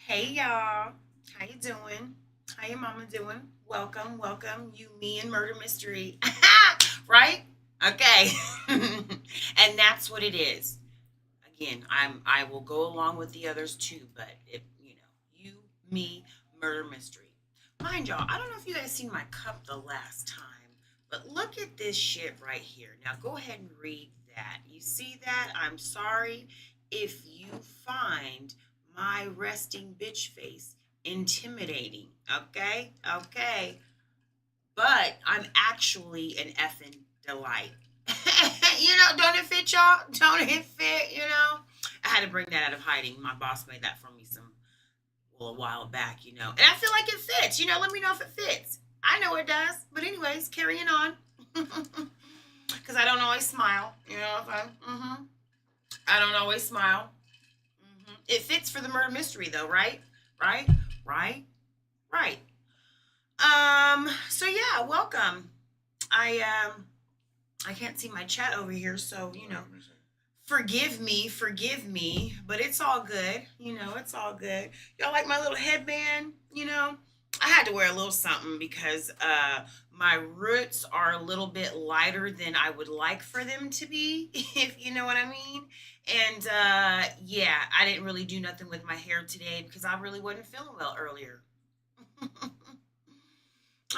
Hey y'all, how you doing? How your mama doing? Welcome, welcome, you, me, and murder mystery, right? Okay, and that's what it is. Again, I will go along with the others too, but if you, me, murder mystery. Mind y'all, I don't know if you guys seen my cup the last time, but look at this shit right here. Now go ahead and read that. You see that? I'm sorry if you find my resting bitch face intimidating. Okay? Okay. But I'm actually an effing delight. Don't it fit y'all? Don't it fit? I had to bring that out of hiding. My boss made that for me a while back. And I feel like it fits. Let me know if it fits. I know it does. But anyways, carrying on. Because I don't always smile. I don't always smile. It fits for the murder mystery though, right? Right? Right? Right. So yeah, welcome. I can't see my chat over here, so forgive me, but it's all good. It's all good. Y'all like my little headband? I had to wear a little something because my roots are a little bit lighter than I would like for them to be, if you know what I mean. And yeah, I didn't really do nothing with my hair today because I really wasn't feeling well earlier.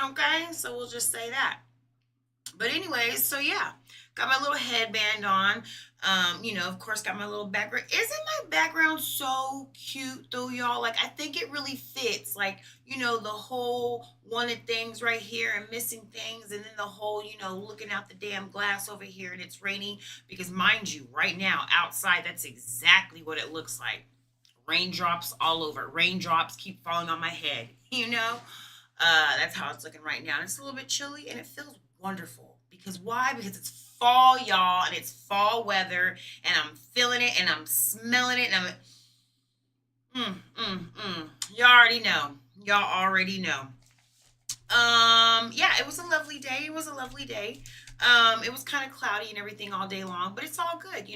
Okay, so we'll just say that. But anyways, so yeah, got my little headband on. Of course, got my little background. Isn't my background so cute though, y'all? Like, I think it really fits. Like, the whole wanted things right here and missing things, and then the whole, looking out the damn glass over here and it's raining. Because mind you, right now outside, that's exactly what it looks like. Raindrops all over. Raindrops keep falling on my head. That's how it's looking right now. And it's a little bit chilly and it feels wonderful. Because why? Because it's fall, y'all, and it's fall weather, and I'm feeling it and I'm smelling it, and Y'all already know. Y'all already know. Yeah, it was a lovely day. It was a lovely day. It was kind of cloudy and everything all day long, but it's all good.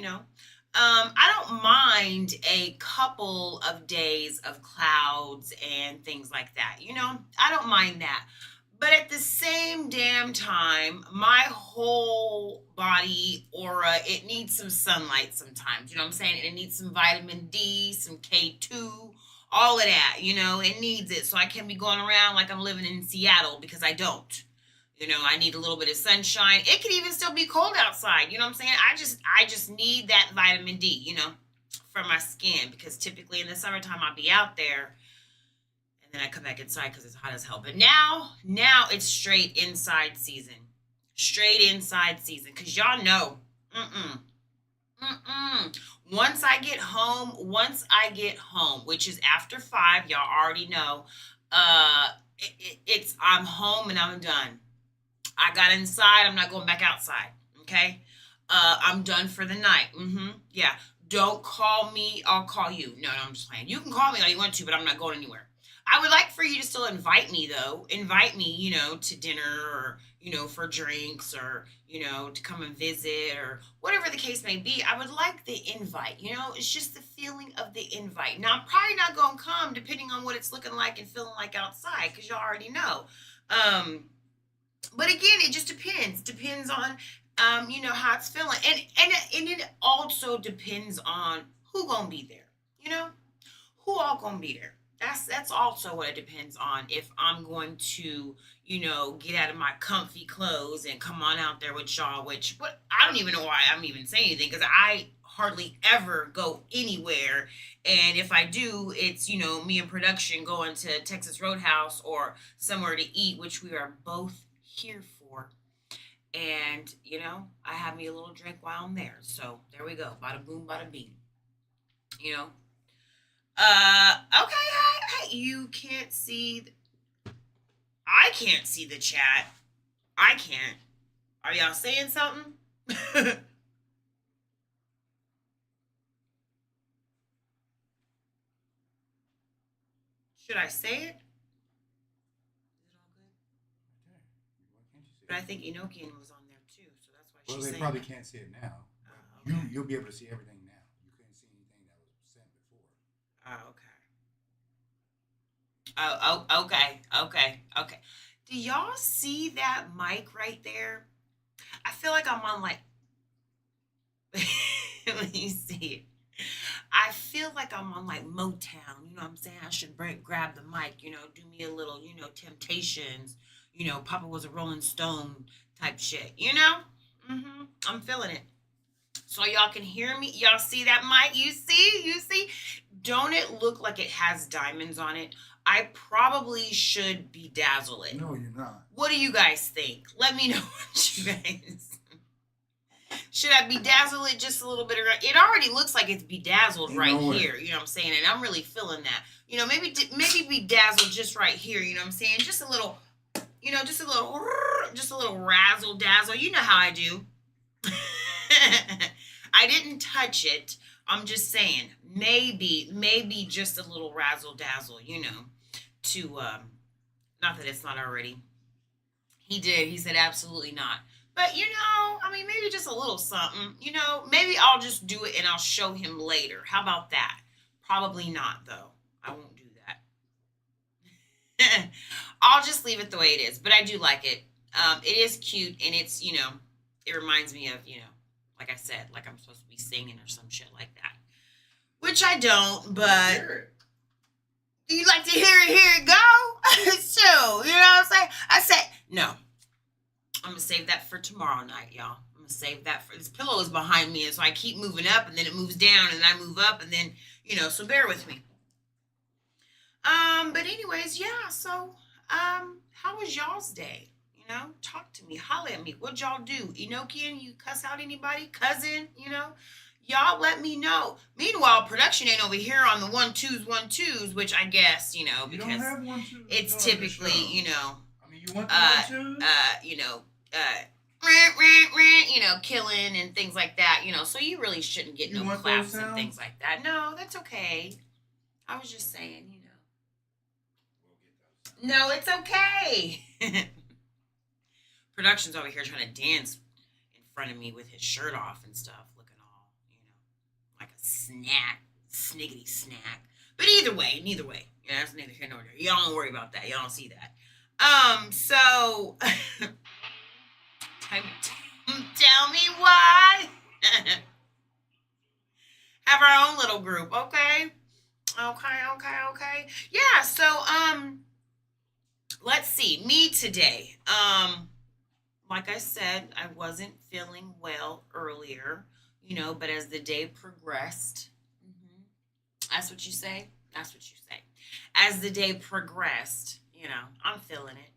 I don't mind a couple of days of clouds and things like that. I don't mind that. But at the same damn time, my whole body aura, it needs some sunlight sometimes. You know what I'm saying? It needs some vitamin D, some K2, all of that. It needs it. So I can't be going around like I'm living in Seattle because I don't. I need a little bit of sunshine. It could even still be cold outside. You know what I'm saying? I just need that vitamin D, for my skin because typically in the summertime I'll be out there and then I come back inside because it's hot as hell. But now it's straight inside season, straight inside season. Cause y'all know, mm mm. Once I get home, which is after 5, y'all already know. It's I'm home and I'm done. I got inside. I'm not going back outside. Okay. I'm done for the night. Yeah. Don't call me. I'll call you. No, no, I'm just playing. You can call me all you want to, but I'm not going anywhere. I would like for you to still invite me though. Invite me, to dinner or, for drinks or, to come and visit or whatever the case may be. I would like the invite. It's just the feeling of the invite. Now, I'm probably not going to come depending on what it's looking like and feeling like outside because y'all already know. Um, but again, it just depends on how it's feeling, and it also depends on who gonna be there. you know who all gonna be there. That's also what it depends on. If I'm going to get out of my comfy clothes and come on out there with y'all, which but I don't even know why I'm even saying anything because I hardly ever go anywhere. And if I do, it's me in production going to Texas Roadhouse or somewhere to eat, which we are both here for. And I have me a little drink while I'm there. So there we go. Bada boom, bada bing. You know. Okay. Hey, you can't see. I can't see the chat. I can't. Are y'all saying something? Should I say it? Is it all good? Okay. Why can't you see But it? I think Enochian was on there too, so that's why Well, she's they saying probably that. can't see it now, but Okay. you'll be able to see everything now. You couldn't see anything that was sent before. Oh, okay. Okay. Do y'all see that mic right there? I feel like I'm on like when you see it. I feel like I'm on like Motown. You know what I'm saying? I should grab the mic, do me a little, Temptations, Papa was a Rolling Stone type shit, I'm feeling it. So y'all can hear me. Y'all see that mic? You see? Don't it look like it has diamonds on it? I probably should bedazzle it. No, you're not. What do you guys think? Let me know what you guys. Should I bedazzle it just a little bit? It already looks like it's bedazzled right here. You know what I'm saying? And I'm really feeling that. Maybe bedazzle just right here. You know what I'm saying? Just a little, just a little razzle dazzle. You know how I do. I didn't touch it. I'm just saying, maybe just a little razzle dazzle, to not that it's not already. He did. He said absolutely not. But I mean, maybe just a little something. Maybe I'll just do it and I'll show him later. How about that? Probably not, though. I won't do that. I'll just leave it the way it is. But I do like it. It is cute, and it's it reminds me of like I said, like I'm supposed to be singing or some shit like that, which I don't. But you like to hear it go? So you know what I'm saying? I said no. I'm gonna save that for tomorrow night, y'all. I'm gonna save that for this pillow is behind me, and so I keep moving up, and then it moves down, and then I move up, and then so bear with me. But anyways, yeah. So, how was y'all's day? Talk to me, holla at me. What'd y'all do? Enochian, you cuss out anybody? Cousin, y'all let me know. Meanwhile, production ain't over here on the 1-2s, which I guess because you don't have 1-2s. it's typically I mean, you want the 1-2s? Killing and things like that, so you really shouldn't get no claps and things like that. No, that's okay. I was just saying, No, it's okay. Production's over here trying to dance in front of me with his shirt off and stuff, looking all, like a sniggity snack. But neither way, that's neither here nor there. Y'all don't worry about that. Y'all don't see that. So tell me why. Have our own little group, okay? Okay. Yeah, so let's see. Me today. Like I said, I wasn't feeling well earlier, but as the day progressed, that's what you say? That's what you say. As the day progressed, I'm feeling it.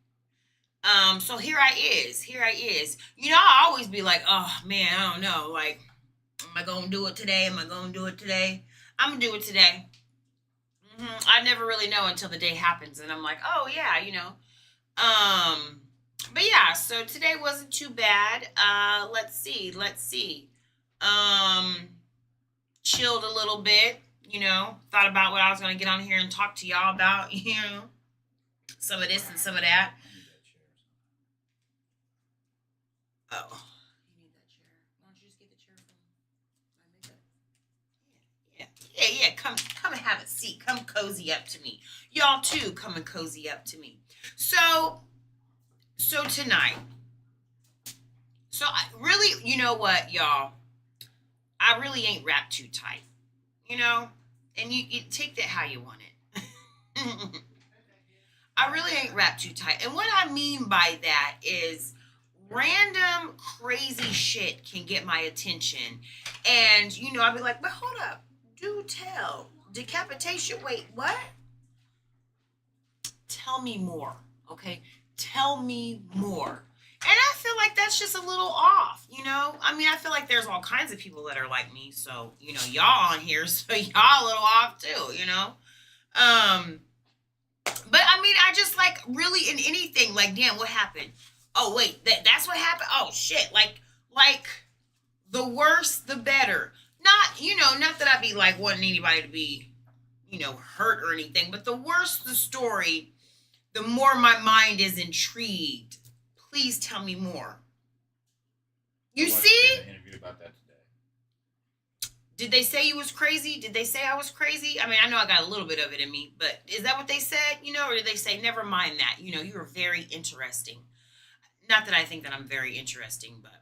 So here I is. I always be like, oh man, I don't know. Like, am I gonna do it today? I'm gonna do it today. I never really know until the day happens, and I'm like, oh yeah, But yeah, so today wasn't too bad. Let's see. Chilled a little bit. Thought about what I was gonna get on here and talk to y'all about. Some of this and some of that. Oh, you need that chair. Why don't you just get the chair from my makeup? Yeah. Come and have a seat. Come cozy up to me. Y'all too, come and cozy up to me. So tonight. So I really, you know what, y'all? I really ain't wrapped too tight. And you take that how you want it. I really ain't wrapped too tight. And what I mean by that is random crazy shit can get my attention. And, I'll be like, but hold up. Do tell. Decapitation. Wait, what? Tell me more. Okay? Tell me more. And I feel like that's just a little off, I mean, I feel like there's all kinds of people that are like me. So, y'all on here, so y'all a little off too, But I mean, I just like really in anything, like, damn, what happened? Oh, wait, that's what happened? Oh, shit. Like the worse, the better. Not that I'd be like wanting anybody to be, hurt or anything, but the worse the story, the more my mind is intrigued. Please tell me more. You see? An interview about that today. Did they say you was crazy? Did they say I was crazy? I mean, I know I got a little bit of it in me, but is that what they said? Or did they say, never mind that? You were very interesting. Not that I think that I'm very interesting, but,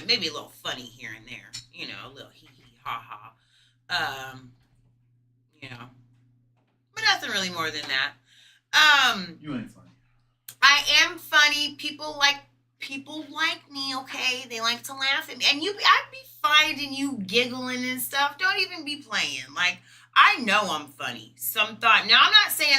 maybe a little funny here and there. A little hee hee ha ha. You know, but nothing really more than that. You ain't funny. I am funny. People like me, okay? They like to laugh at me. And I'd be finding you giggling and stuff. Don't even be playing. Like, I know I'm funny. Now, I'm not saying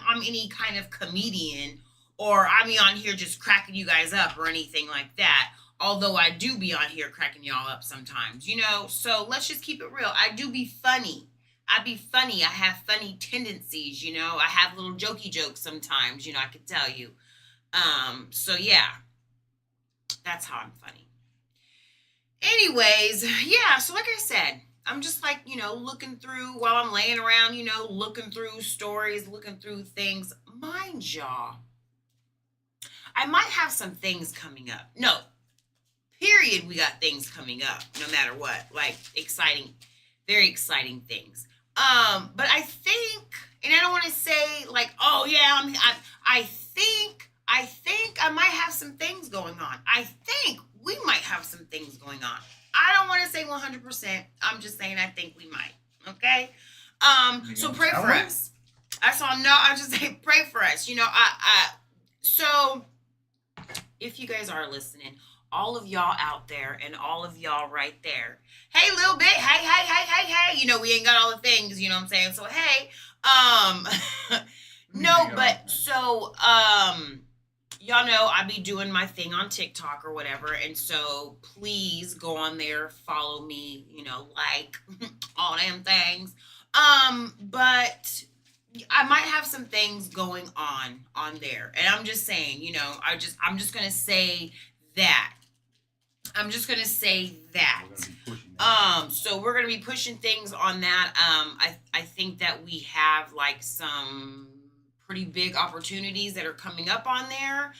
I'm any kind of comedian or I'm on here just cracking you guys up or anything like that. Although I do be on here cracking y'all up sometimes, So let's just keep it real. I do be funny. I be funny. I have funny tendencies, I have little jokey jokes sometimes, I could tell you. So yeah, that's how I'm funny. Anyways, yeah, so like I said, I'm just like, looking through while I'm laying around, looking through stories, looking through things. Mind y'all, I might have some things coming up. No, period, we got things coming up, no matter what. Like exciting, very exciting things. But I think, and I don't want to say like, oh yeah, I think I might have some things going on. I think we might have some things going on. I don't want to say 100%. I'm just saying I think we might. Okay. So pray for us. That's all. No, I just say pray for us. So if you guys are listening, all of y'all out there and all of y'all right there. Hey, little bit. Hey. We ain't got all the things, you know what I'm saying? So, hey, no, but so, y'all know I be doing my thing on TikTok or whatever. And so please go on there, follow me, like all damn things. But I might have some things going on there. And I'm just saying, I'm just going to say that. So we're gonna be pushing things on that. I think that we have like some pretty big opportunities that are coming up on there.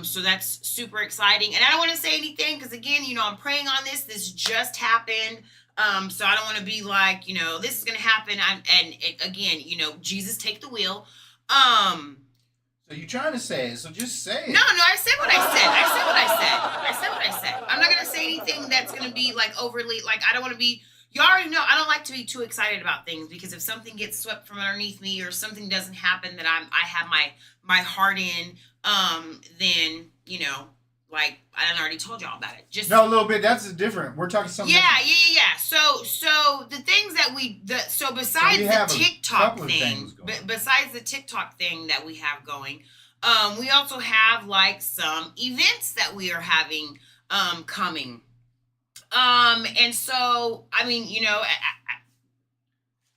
So that's super exciting. And I don't want to say anything because again, I'm praying on this. This just happened. So I don't want to be like, this is gonna happen. Again, Jesus take the wheel. So you're trying to say it, so just say it. No, I said what I said. I'm not going to say anything that's going to be, like, overly, like, I don't want to be, you already know, I don't like to be too excited about things, because if something gets swept from underneath me, or something doesn't happen that I have my heart in, then, like, I done already told y'all about it. No, a little bit, that's different. We're talking something different. So the things that besides the TikTok thing, besides the TikTok thing that we have going, we also have like some events that we are having coming. And so, I mean,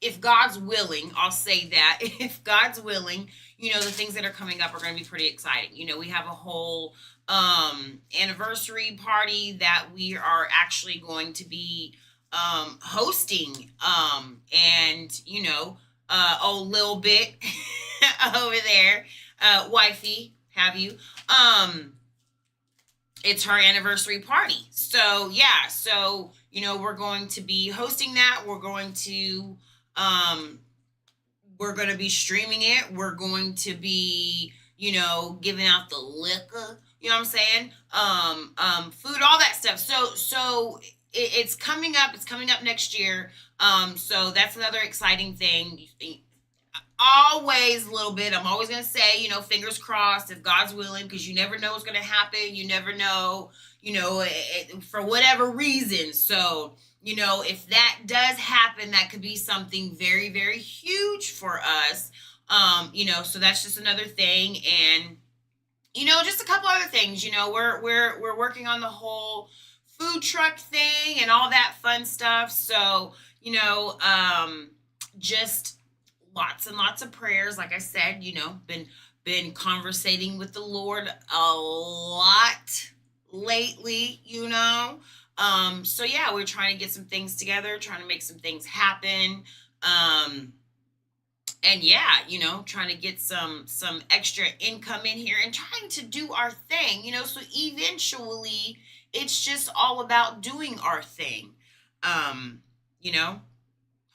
if God's willing, I'll say that, if God's willing, the things that are coming up are going to be pretty exciting. We have a whole anniversary party that we are actually going to be hosting, and Lil Bit over there, wifey, have you, it's her anniversary party. So yeah, we're going to be hosting that. We're going to be streaming it. We're going to be giving out the liquor, you know what I'm saying? Food, all that stuff. So it's coming up. It's coming up next year. So that's another exciting thing. Always a little bit. I'm always going to say, fingers crossed if God's willing, because you never know what's going to happen. You never know, for whatever reason. So, if that does happen, that could be something very, very huge for us. So that's just another thing. And, just a couple other things, we're working on the whole food truck thing and all that fun stuff. So, just lots and lots of prayers. Like I said, been conversating with the Lord a lot lately, so yeah, we're trying to get some things together, trying to make some things happen. And yeah, trying to get some extra income in here and trying to do our thing, so eventually it's just all about doing our thing.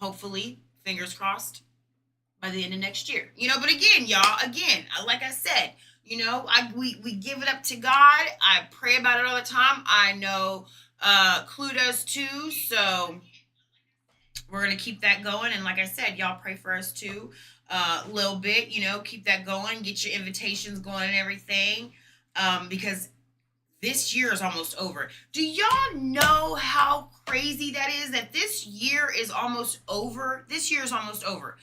hopefully, fingers crossed, by the end of next year. But again, y'all, like I said, we give it up to God. I pray about it all the time. I know Clue does too, so we're gonna keep that going. And like I said, y'all pray for us too, a little bit. Keep that going. Get your invitations going and everything, because this year is almost over. Do y'all know how crazy that is? That this year is almost over. This year is almost over.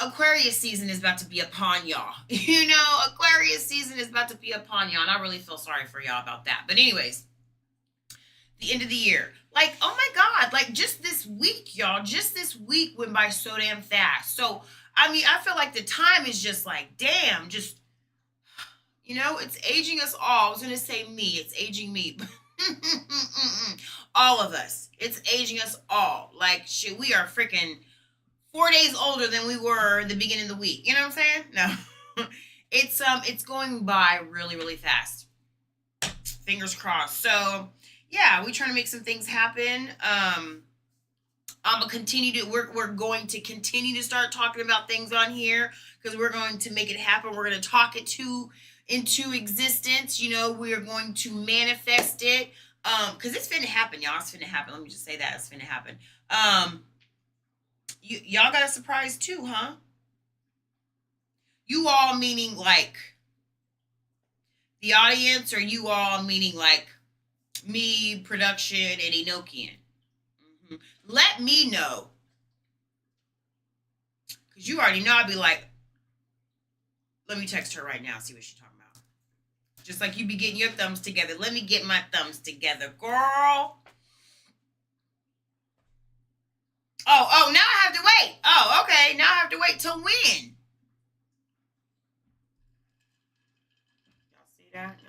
Aquarius season is about to be upon y'all. Aquarius season is about to be upon y'all. And I really feel sorry for y'all about that. But anyways, the end of the year. Like, oh my God, like just this week, y'all, just this week went by so damn fast. So, I feel like the time is just like, damn, just, it's aging us all. I was going to say me, it's aging me. All of us. It's aging us all. Like, shit, we are freaking 4 days older than we were the beginning of the week. You know what I'm saying? No. It's going by really, really fast. Fingers crossed. So, yeah, we're trying to make some things happen. We're going to continue to start talking about things on here because we're going to make it happen. We're going to talk it into existence. We are going to manifest it. Because it's finna happen, y'all. It's finna happen. Let me just say that. It's finna happen. Y'all got a surprise too, huh? You all meaning like the audience, or you all meaning like me, production, and Enochian? Mm-hmm. Let me know. Because you already know I'd be like, let me text her right now, see what she's talking about. Just like you be getting your thumbs together. Let me get my thumbs together, girl. Oh, now I have to wait. Oh, okay. Now I have to wait till when? Y'all see that? No.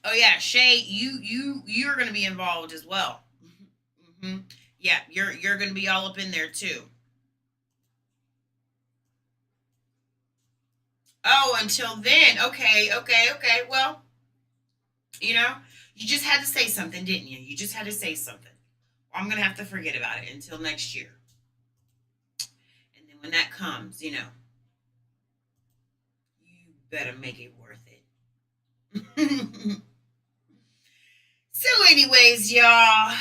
Oh yeah, Shay, you're gonna be involved as well. Mm-hmm. Yeah, you're gonna be all up in there too. Oh, until then, okay. Well, you just had to say something, didn't you? You just had to say something. I'm gonna have to forget about it until next year. And then when that comes, you better make it worth it. So anyways, y'all,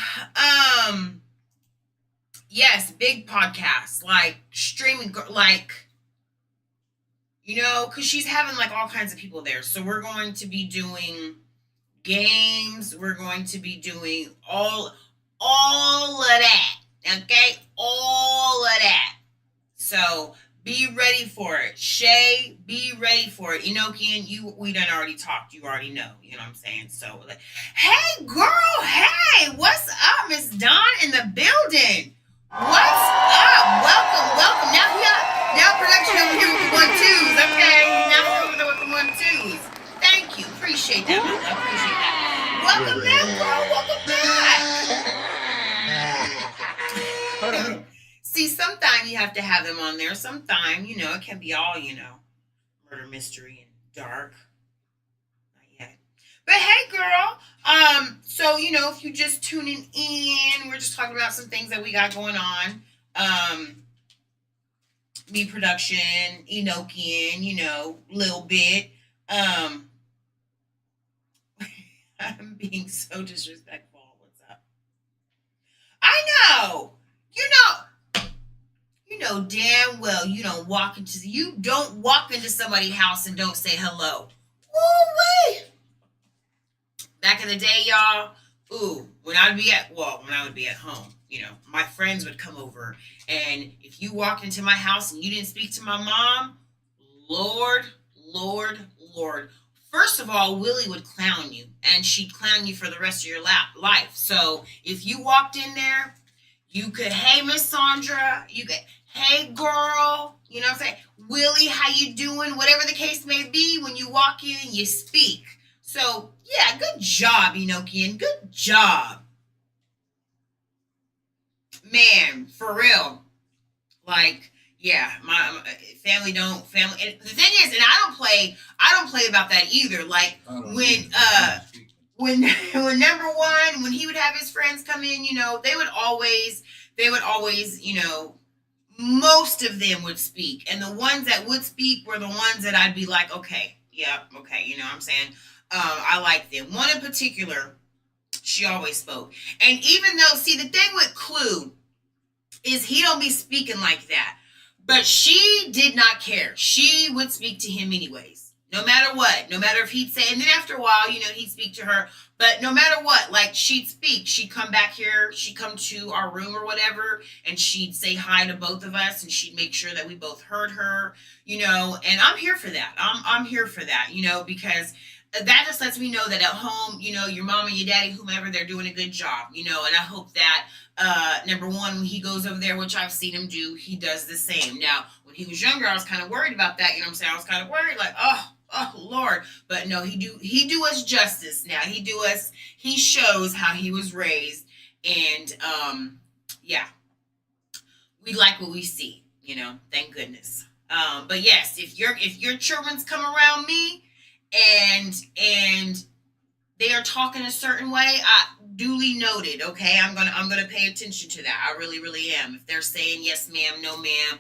yes, big podcast, like streaming, like, because she's having like all kinds of people there. So we're going to be doing games. We're going to be doing all of that. Okay? All of that. So be ready for it. Shay, be ready for it. Enochian, we done already talked. You already know. You know what I'm saying? So, like, hey, girl. Hey, what's up? Miss Dawn in the building. What's up? Welcome. Now production over here with the 1-2s. Okay? Now over there with the 1-2s. Thank you. Appreciate that, Mama. Appreciate that. Welcome back, girl. Welcome back. See, sometimes you have to have them on there. Sometimes, it can be all, murder, mystery, and dark. Not yet. But hey, girl. So, if you're just tuning in, we're just talking about some things that we got going on. Me, production, Enochian, little bit. I'm being so disrespectful. What's up? I know. You know damn well you don't walk into somebody's house and don't say hello. Woo-wee. Back in the day, y'all, when I would be at home, my friends would come over, and if you walked into my house and you didn't speak to my mom, Lord. First of all, Willie would clown you, and she'd clown you for the rest of your life. So if you walked in there, you could, hey, Miss Sandra, you could, hey, girl, you know what I'm saying? Willie, how you doing? Whatever the case may be, when you walk in, you speak. So, yeah, good job, Enochian. Good job. Man, for real. Like, Yeah, my family don't family. And the thing is, and I don't play about that either. Like when when when number one, when he would have his friends come in, they would always, most of them would speak, and the ones that would speak were the ones that I'd be like, okay, yeah, okay, you know what I'm saying. I like them. One in particular, she always spoke, and even though, see, the thing with Clue is he don't be speaking like that. But she did not care. She would speak to him anyways. No matter what. No matter if he'd say, and then after a while, he'd speak to her. But no matter what, like, she'd speak. She'd come back here. She'd come to our room or whatever, and she'd say hi to both of us, and she'd make sure that we both heard her, and I'm here for that. I'm here for that, because that just lets me know that at home, your mom and your daddy, whomever, they're doing a good job, and I hope that number one, when he goes over there, which I've seen him do, he does the same. Now, when he was younger, I was kind of worried about that. You know what I'm saying? I was kind of worried, like, oh Lord. But no, he do us justice now. He shows how he was raised, and yeah, we like what we see. Thank goodness. But yes, if your children's come around me, and they are talking a certain way, duly noted. Okay, I'm gonna pay attention to that. I really, really am. If they're saying yes ma'am, no ma'am,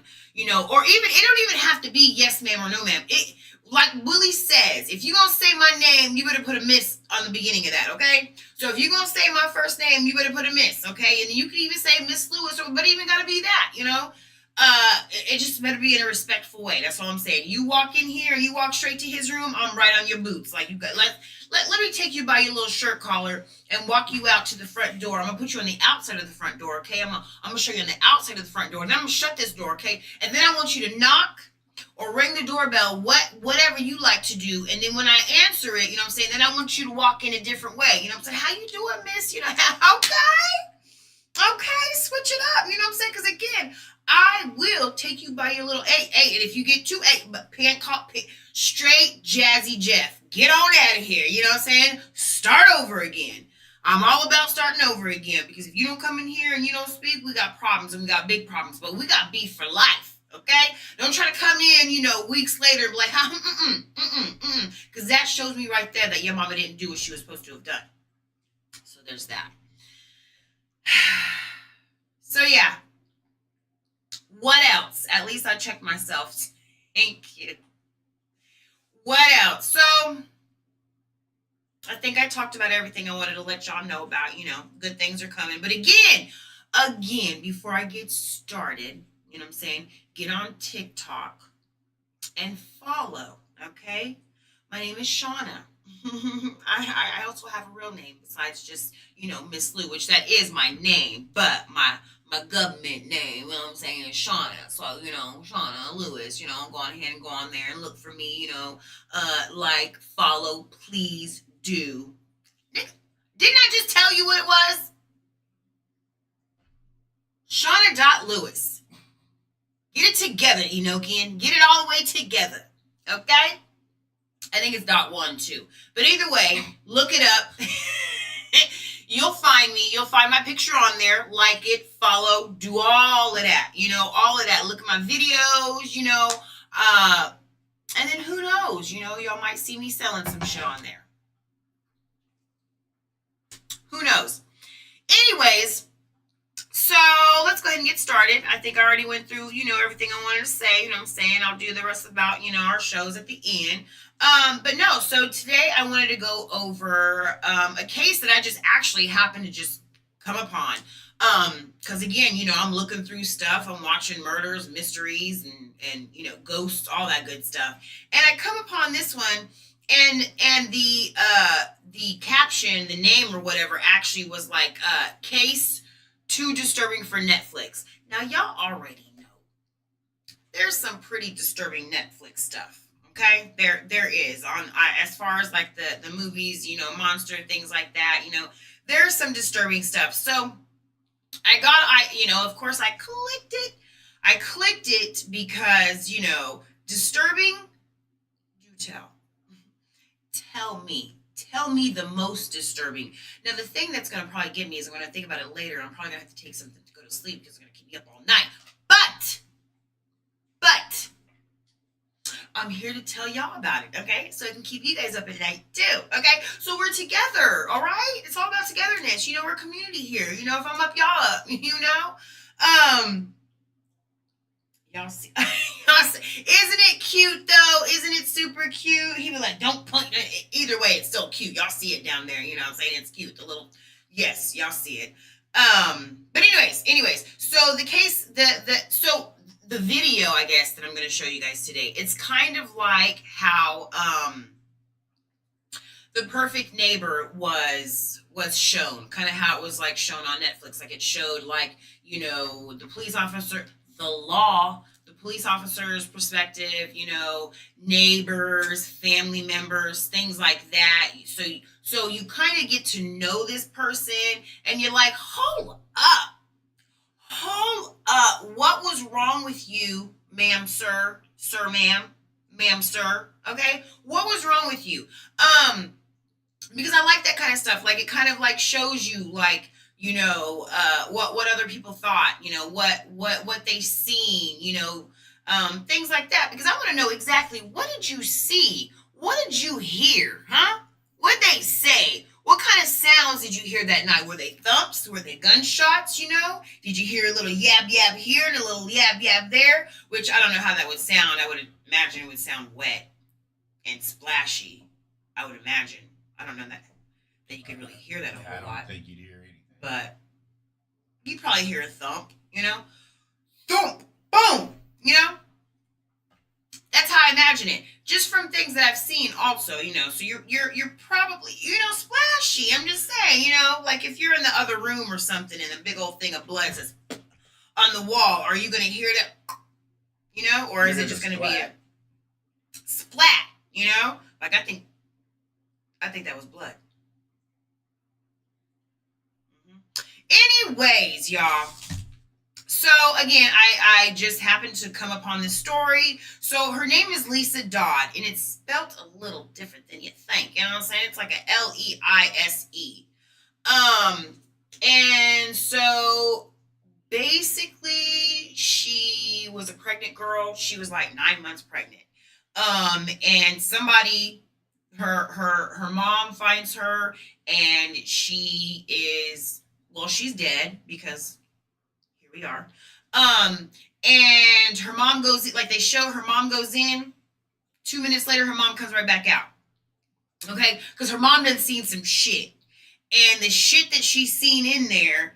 or even, it don't even have to be yes ma'am or no ma'am. It, like Willie says, if you're gonna say my name, you better put a miss on the beginning of that. Okay, so if you're gonna say my first name, you better put a miss. Okay, and you can even say Miss Lewis, but it even gotta be that. It just better be in a respectful way. That's all I'm saying. You walk in here and you walk straight to his room, I'm right on your boots. Like, you got, let me take you by your little shirt collar and walk you out to the front door. I'm gonna put you on the outside of the front door, okay? I'm gonna show you on the outside of the front door, and then I'm gonna shut this door, okay? And then I want you to knock or ring the doorbell, whatever you like to do. And then when I answer it, you know what I'm saying, then I want you to walk in a different way. You know what I'm saying? How you doing, miss? Okay, switch it up. You know what I'm saying? Because again, I will take you by your little hey, and if you get too but straight Jazzy Jeff, get on out of here. You know what I'm saying? Start over again. I'm all about starting over again, because if you don't come in here and you don't speak, we got problems, and we got big problems, but we got beef for life. Okay? Don't try to come in, weeks later and be like, because that shows me right there that your mama didn't do what she was supposed to have done. So there's that. So yeah. What else? At least I checked myself. Thank you. What else? So I think I talked about everything I wanted to let y'all know about. Good things are coming. But again, before I get started, you know what I'm saying, get on TikTok and follow, okay? My name is Shauna. I also have a real name besides just, Miss Lou, which that is my name, but my government name, you know what I'm saying, is Shauna. So, Shauna Lewis, go ahead and go on there and look for me, like, follow, please do. Didn't I just tell you what it was? Shauna.Lewis. Get it together, Enochian. Get it all the way together. Okay? I think it's .1 too. But either way, look it up. You'll find me. You'll find my picture on there. Like it, follow, do all of that. All of that. Look at my videos, and then who knows? Y'all might see me selling some shit on there. Who knows? Anyways, so let's go ahead and get started. I think I already went through, everything I wanted to say. You know what I'm saying? I'll do the rest about, our shows at the end. But no, so today I wanted to go over a case that I just actually happened to just come upon. Because again, I'm looking through stuff. I'm watching murders, mysteries, and ghosts, all that good stuff. And I come upon this one, and the caption, the name or whatever, actually was like case too disturbing for Netflix. Now y'all already know there's some pretty disturbing Netflix stuff. Okay, there is as far as like the movies, monster things like that. There's some disturbing stuff. So of course I clicked it. I clicked it because disturbing. Do tell. Tell me the most disturbing. Now the thing that's gonna probably get me is I'm gonna think about it later. I'm probably gonna have to take something to go to sleep because it's gonna keep me up all night. But I'm here to tell y'all about it, okay? So I can keep you guys up at night too, okay? So we're together, all right? It's all about togetherness. We're a community here. If I'm up, y'all up, Y'all see, isn't it cute though? Isn't it super cute? He be like, don't point. Either way, it's still cute. Y'all see it down there. You know what I'm saying? It's cute. The little, yes, y'all see it. But anyways, so the video, I guess, that I'm going to show you guys today, it's kind of like how, The Perfect Neighbor was shown, kind of how it was like shown on Netflix. Like it showed like, the police officer, the police officer's perspective, neighbors, family members, things like that. So you kind of get to know this person and you're like, hold up. What was wrong with you, ma'am, sir, ma'am, sir? Okay. What was wrong with you? Because I like that kind of stuff. Like it kind of like shows you like, what other people thought, what they seen, things like that. Because I want to know exactly, what did you see? What did you hear? Huh? What they say? What kind of sounds did you hear that night? Were they thumps? Were they gunshots? Did you hear a little yab yab here and a little yab yab there? Which I don't know how that would sound. I would imagine it would sound wet and splashy. I would imagine. I don't know that you could really hear that a whole lot. I don't think you'd hear anything. But you'd probably hear a thump, thump, boom, That's how I imagine it. Just from things that I've seen also, so you're probably, splashy. I'm just saying, like if you're in the other room or something and a big old thing of blood says on the wall, are you going to hear that, or is it just going to be a splat, Like I think that was blood. Anyways, y'all. So again, I just happened to come upon this story. So her name is Lisa Dodd, and it's spelled a little different than you think. You know what I'm saying? It's like a Leise. And so basically she was a pregnant girl. She was like 9 months pregnant. And somebody, her mom finds her, and she is, well, she's dead because here we are. And her mom goes, like they show her mom goes in. 2 minutes later, her mom comes right back out. Okay? Because her mom done seen some shit. And the shit that she's seen in there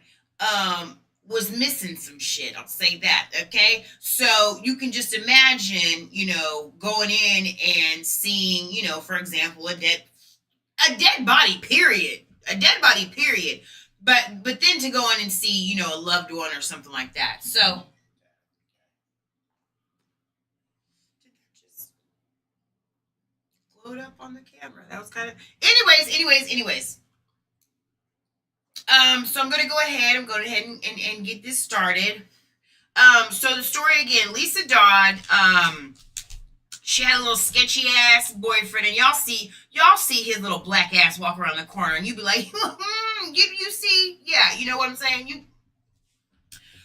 was missing some shit. I'll say that. Okay? So you can just imagine, going in and seeing, for example, a dead body, period. A dead body, period. But then to go in and see, a loved one or something like that. So did that just load up on the camera? That was kind of anyways. So I'm gonna go ahead and get this started. So the story again, Lisa Dodd, she had a little sketchy ass boyfriend, and y'all see his little black ass walk around the corner, and you be like, you see, yeah, you know what I'm saying?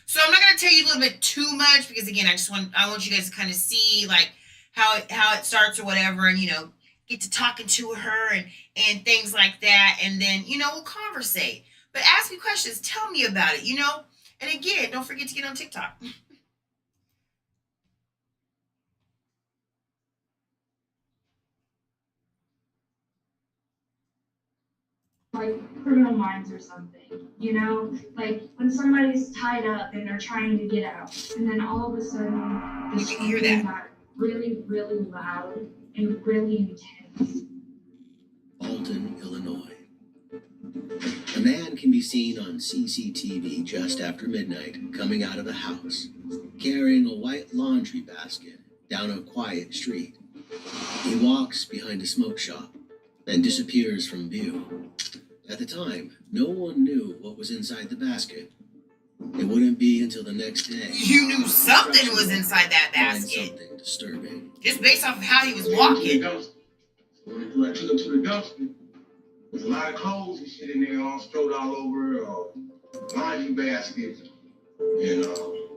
So I'm not gonna tell you a little bit too much because again, I want you guys to kind of see like how it starts or whatever, and get to talking to her and things like that, and then we'll conversate. But ask me questions, tell me about it, And again, don't forget to get on TikTok. Like Criminal Minds or something, like when somebody's tied up and they're trying to get out, and then all of a sudden the screaming got really, really loud and really intense. Alton, Illinois. A man can be seen on CCTV just after midnight coming out of a house, carrying a white laundry basket down a quiet street. He walks behind a smoke shop and disappears from view. At the time, no one knew what was inside the basket. It wouldn't be until the next day. You knew something was inside that basket. Something disturbing. Just based off of how he was walking. When I took him to the dumpster, there's a lot of clothes and shit in there all strode all over, laundry basket, and there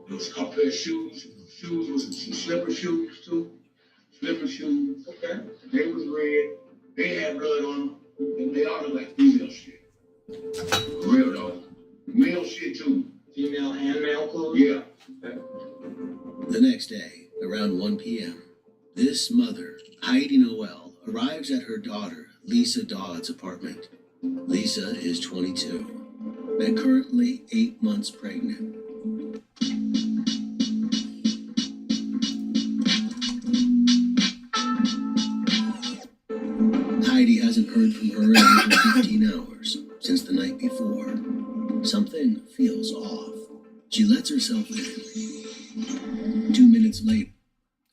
was a couple of shoes with some slipper shoes too. slipper shoes. Okay. They was red. They had blood on them. And they all look like female shit. For real though. Male shit too. Female and male clothes? Yeah. Okay. The next day, around 1 p.m., this mother, Heidi Noel, arrives at her daughter, Lisa Dodd's apartment. Lisa is 22 and currently 8 months pregnant. Heidi hasn't heard from her in over 15 hours since the night before. Something feels off. She lets herself in. 2 minutes later,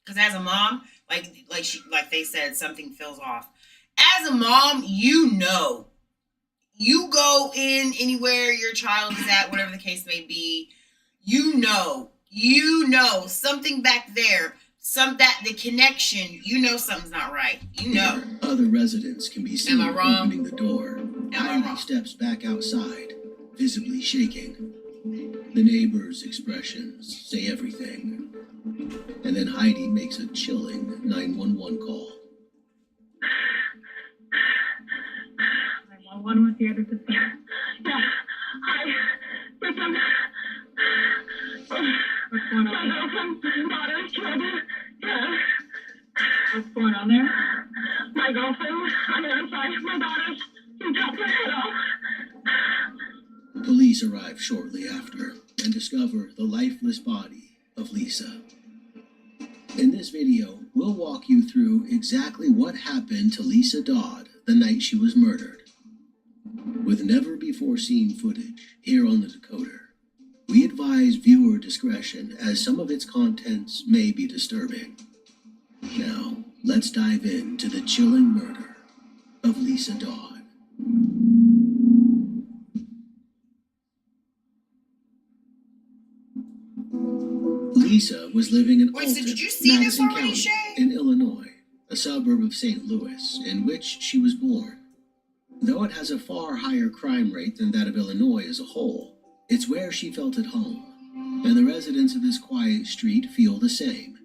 Because as a mom, like they said, something feels off. As a mom, you know. You go in anywhere your child is at, whatever the case may be, you know something back there, the connection, you know something's not right. You know. other residents can be seen Am I wrong? opening the door. I Heidi wrong? steps back outside, visibly shaking. The neighbors' expressions say everything. And then Heidi makes a chilling 911 call. 911 was the other system. Yeah. Hi. Listen. What's going on? My girlfriend's daughter's killed. Yeah. What's going on there? My girlfriend, I'm sorry, my daughter's chopped her head off. Police arrive shortly after and discover the lifeless body of Lisa. In this video, we'll walk you through exactly what happened to Lisa Dodd the night she was murdered. With never-before-seen footage here on the Decoder, we advise viewer discretion as some of its contents may be disturbing. Now, let's dive into the chilling murder of Lisa Dodd. Lisa was living in Wait, so Alton, did you see this Madison already, County, Shay? in Illinois, a suburb of St. Louis, in which she was born. Though it has a far higher crime rate than that of Illinois as a whole, it's where she felt at home, and the residents of this quiet street feel the same.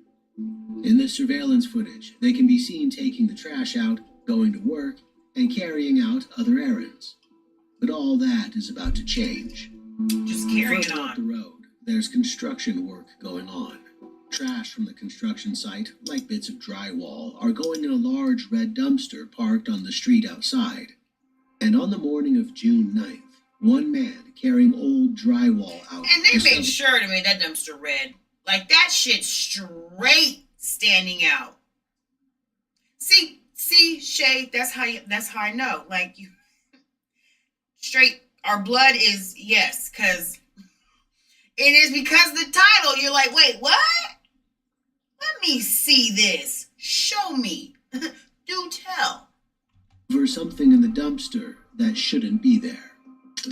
In this surveillance footage, they can be seen taking the trash out, going to work, and carrying out other errands. But all that is about to change. Just carry it Further up the on. road, there's construction work going on. Trash from the construction site, like bits of drywall, are going in a large red dumpster parked on the street outside. And on the morning of June 9th, one man carrying old drywall out. And they discovered- made sure to make that dumpster red. Like that shit straight standing out. See, Shay, that's how I know. Like you straight, our blood is yes, because it is because the title, you're like, wait, what? Let me see this. Show me. Do tell. For something in the dumpster that shouldn't be there.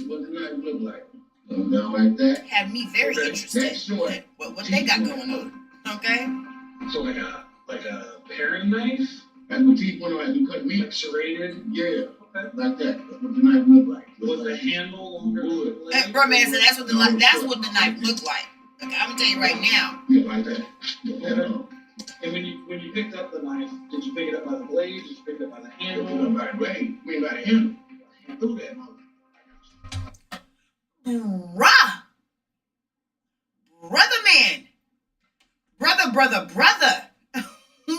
What the knife look like? Down like that. Had me very Okay, interested. that's short. What they got going on. Okay? So like a paring knife, That's what teeth want to like. You cut meat. like serrated. Yeah, Okay. like that. That's what the knife look like. Was the handle longer than the blade? Bro, man, so that's what the knife looked like. Okay, I'm gonna tell you right now. Yeah, like that. Yeah. And when you picked up the knife, did you pick it up by the blade? Did you pick it up by the Handle handle? by the blade. I mean by the handle. Can't do that, mother. Bruh. Brother man. Brother.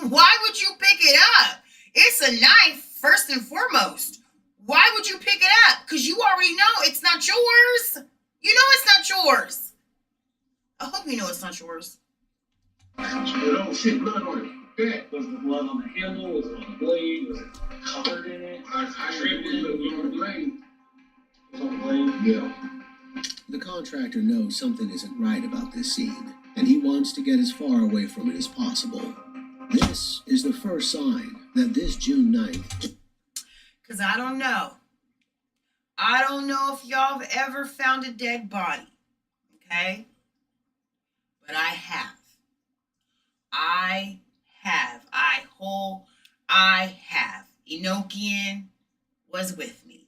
Why would you pick it up? It's a knife, first and foremost. Why would you pick it up? Because you already know it's not yours. You know it's not yours. I hope you know it's not yours. Oh shit, blood on it. Yeah. Was the blood on the handle? Was it on the blade? Was it covered in it? I stripped it on the blade. It was on the blade. Yeah. The contractor knows something isn't right about this scene, and he wants to get as far away from it as possible. This is the first sign that this June 9th, Because I don't know. I don't know if y'all have ever found a dead body. Okay? But I have. I have. Enochian was with me.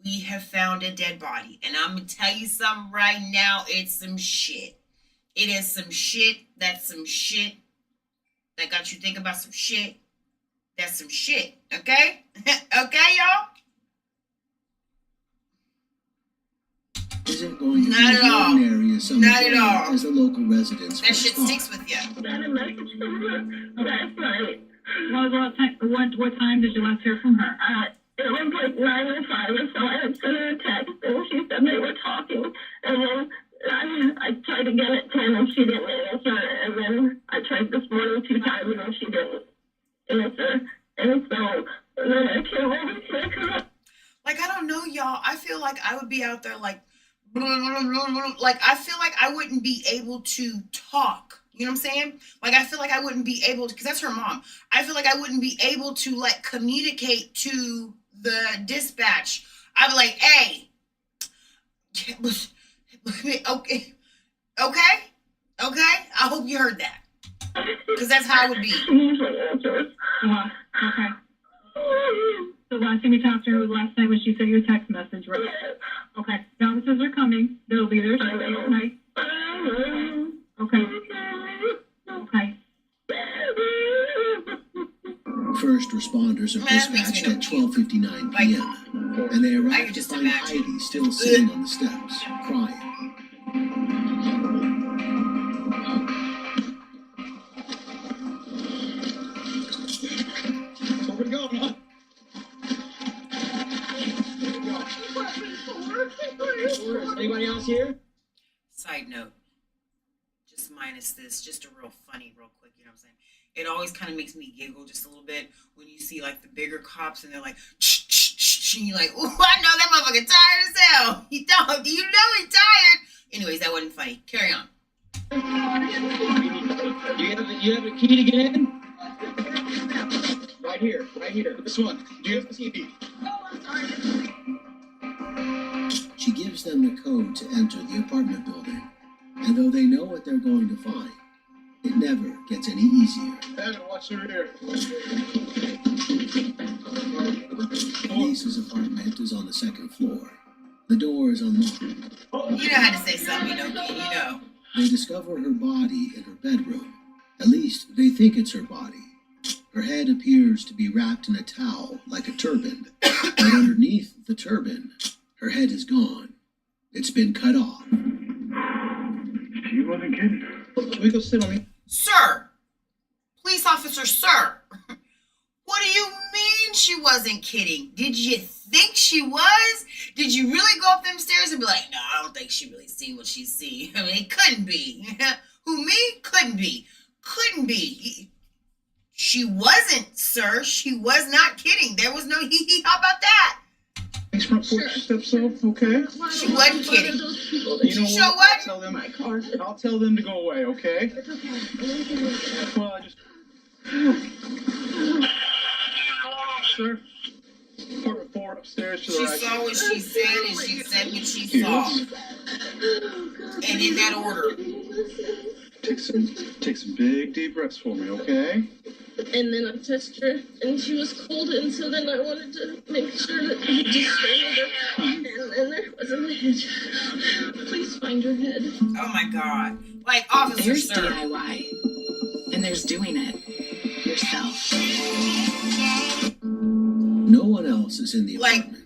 We have found a dead body. And I'm going to tell you something right now. It's some shit. It is some shit. That's some shit that got you thinking about some shit, that's some shit, okay? Okay, y'all? Isn't going to Not be at as all. ordinary as some Not at all. as the local residents That first shit thought. sticks with you. Got a message from her last night. What was the last time? What time did you last hear from her? It was like 9:05 or so. I had sent her a text, and she said they were talking. And then I tried again at 10, and she didn't answer. And then I tried this morning 2 times, and she didn't answer. And so then I came over to pick her up. Like, I don't know, y'all. I feel like I would be out there like, like, I feel like I wouldn't be able to talk. You know what I'm saying? Like, I feel like I wouldn't be able to, because that's her mom. I feel like I wouldn't be able to, like, communicate to the dispatch. I'd be like, hey, okay, I hope you heard that. Because that's how it would be. She usually answers. Okay. The last time you talked to her was last night when she sent you a text message, right? Okay. Notices are coming. They'll be there shortly, okay? Okay. Okay. First responders are Man, that makes me dispatched no at 12:59 p.m. and they I arrive can to just find imagine. Heidi still sitting on the steps, crying. So we're going, huh? Anybody else here? Side note, just minus this, just a real funny, real quick, you know what I'm saying? It always kind of makes me giggle just a little bit when you see like the bigger cops and they're like, and you're like, ooh, I know that motherfucker tired as hell. You don't, you know he's tired. Anyways, that wasn't funny. Carry on. You have a key to get in? Right here. This one. Do you have the key? She gives them the code to enter the apartment building, and though they know what they're going to find, it never gets any easier. Evan, watch the rear. Lisa's apartment is on the second floor. The door is unlocked. You know how to say something, you know, kid, you know. They discover her body in her bedroom. At least they think it's her body. Her head appears to be wrapped in a towel like a turban, but underneath the turban, her head is gone. It's been cut off. She wasn't kidding. Can we go sit on me? Sir, police officer, sir. What do you mean she wasn't kidding? Did you think she was? Did you really go up them stairs and be like, no, I don't think she really seen what she's seen. I mean, it couldn't be. Who, me? Couldn't be. Couldn't be. She wasn't, sir. She was not kidding. There was no hee-hee. How about that? Thanks, front porch steps off, okay? She wasn't kidding. You know Show what? what? I'll tell them to go away, okay? It's okay. Well, I just... Sir? Apartment 4 upstairs to the She right. saw what she said, and she said what she saw. And in that order. Take some big deep breaths for me, okay? And then I touched her, and she was cold, and so then I wanted to make sure that I just strangled her. And then there wasn't the head. Please find her head. Oh my God. Like, officer, There's sir. DIY, and there's doing it yourself. No one else is in the Like- apartment.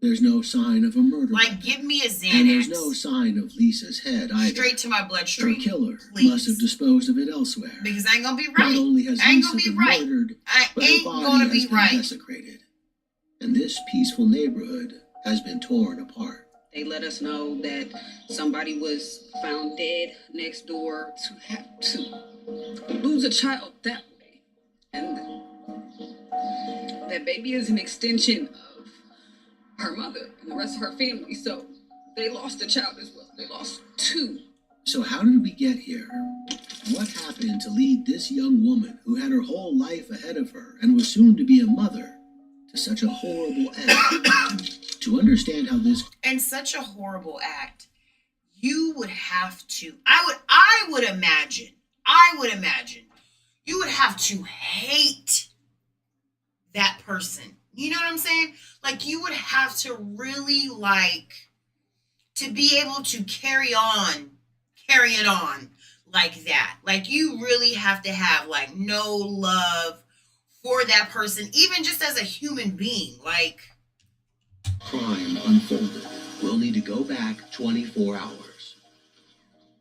There's no sign of a murder. Like, give me a and there's no Xanax. sign of Lisa's head either. Straight to my Her bloodstream. killer please. must have disposed of it elsewhere. Because I ain't gonna be Not right. only has I ain't Lisa gonna be been right. murdered, I but her ain't body gonna has be been right. desecrated. And this peaceful neighborhood has been torn apart. They let us know that somebody was found dead next door. To have to lose a child that way, and that baby is an extension of her mother and the rest of her family. So they lost a child as well. They lost 2. So how did we get here? What happened to lead this young woman who had her whole life ahead of her and was soon to be a mother to such a horrible act? To understand how this And such a horrible act. You would have to, I would imagine, you would have to hate that person. You know what I'm saying? Like, you would have to really, like, to be able to carry it on. like that. Like, you really have to have like no love for that person, even just as a human being. Like, crime unfolded. We'll need to go back 24 hours.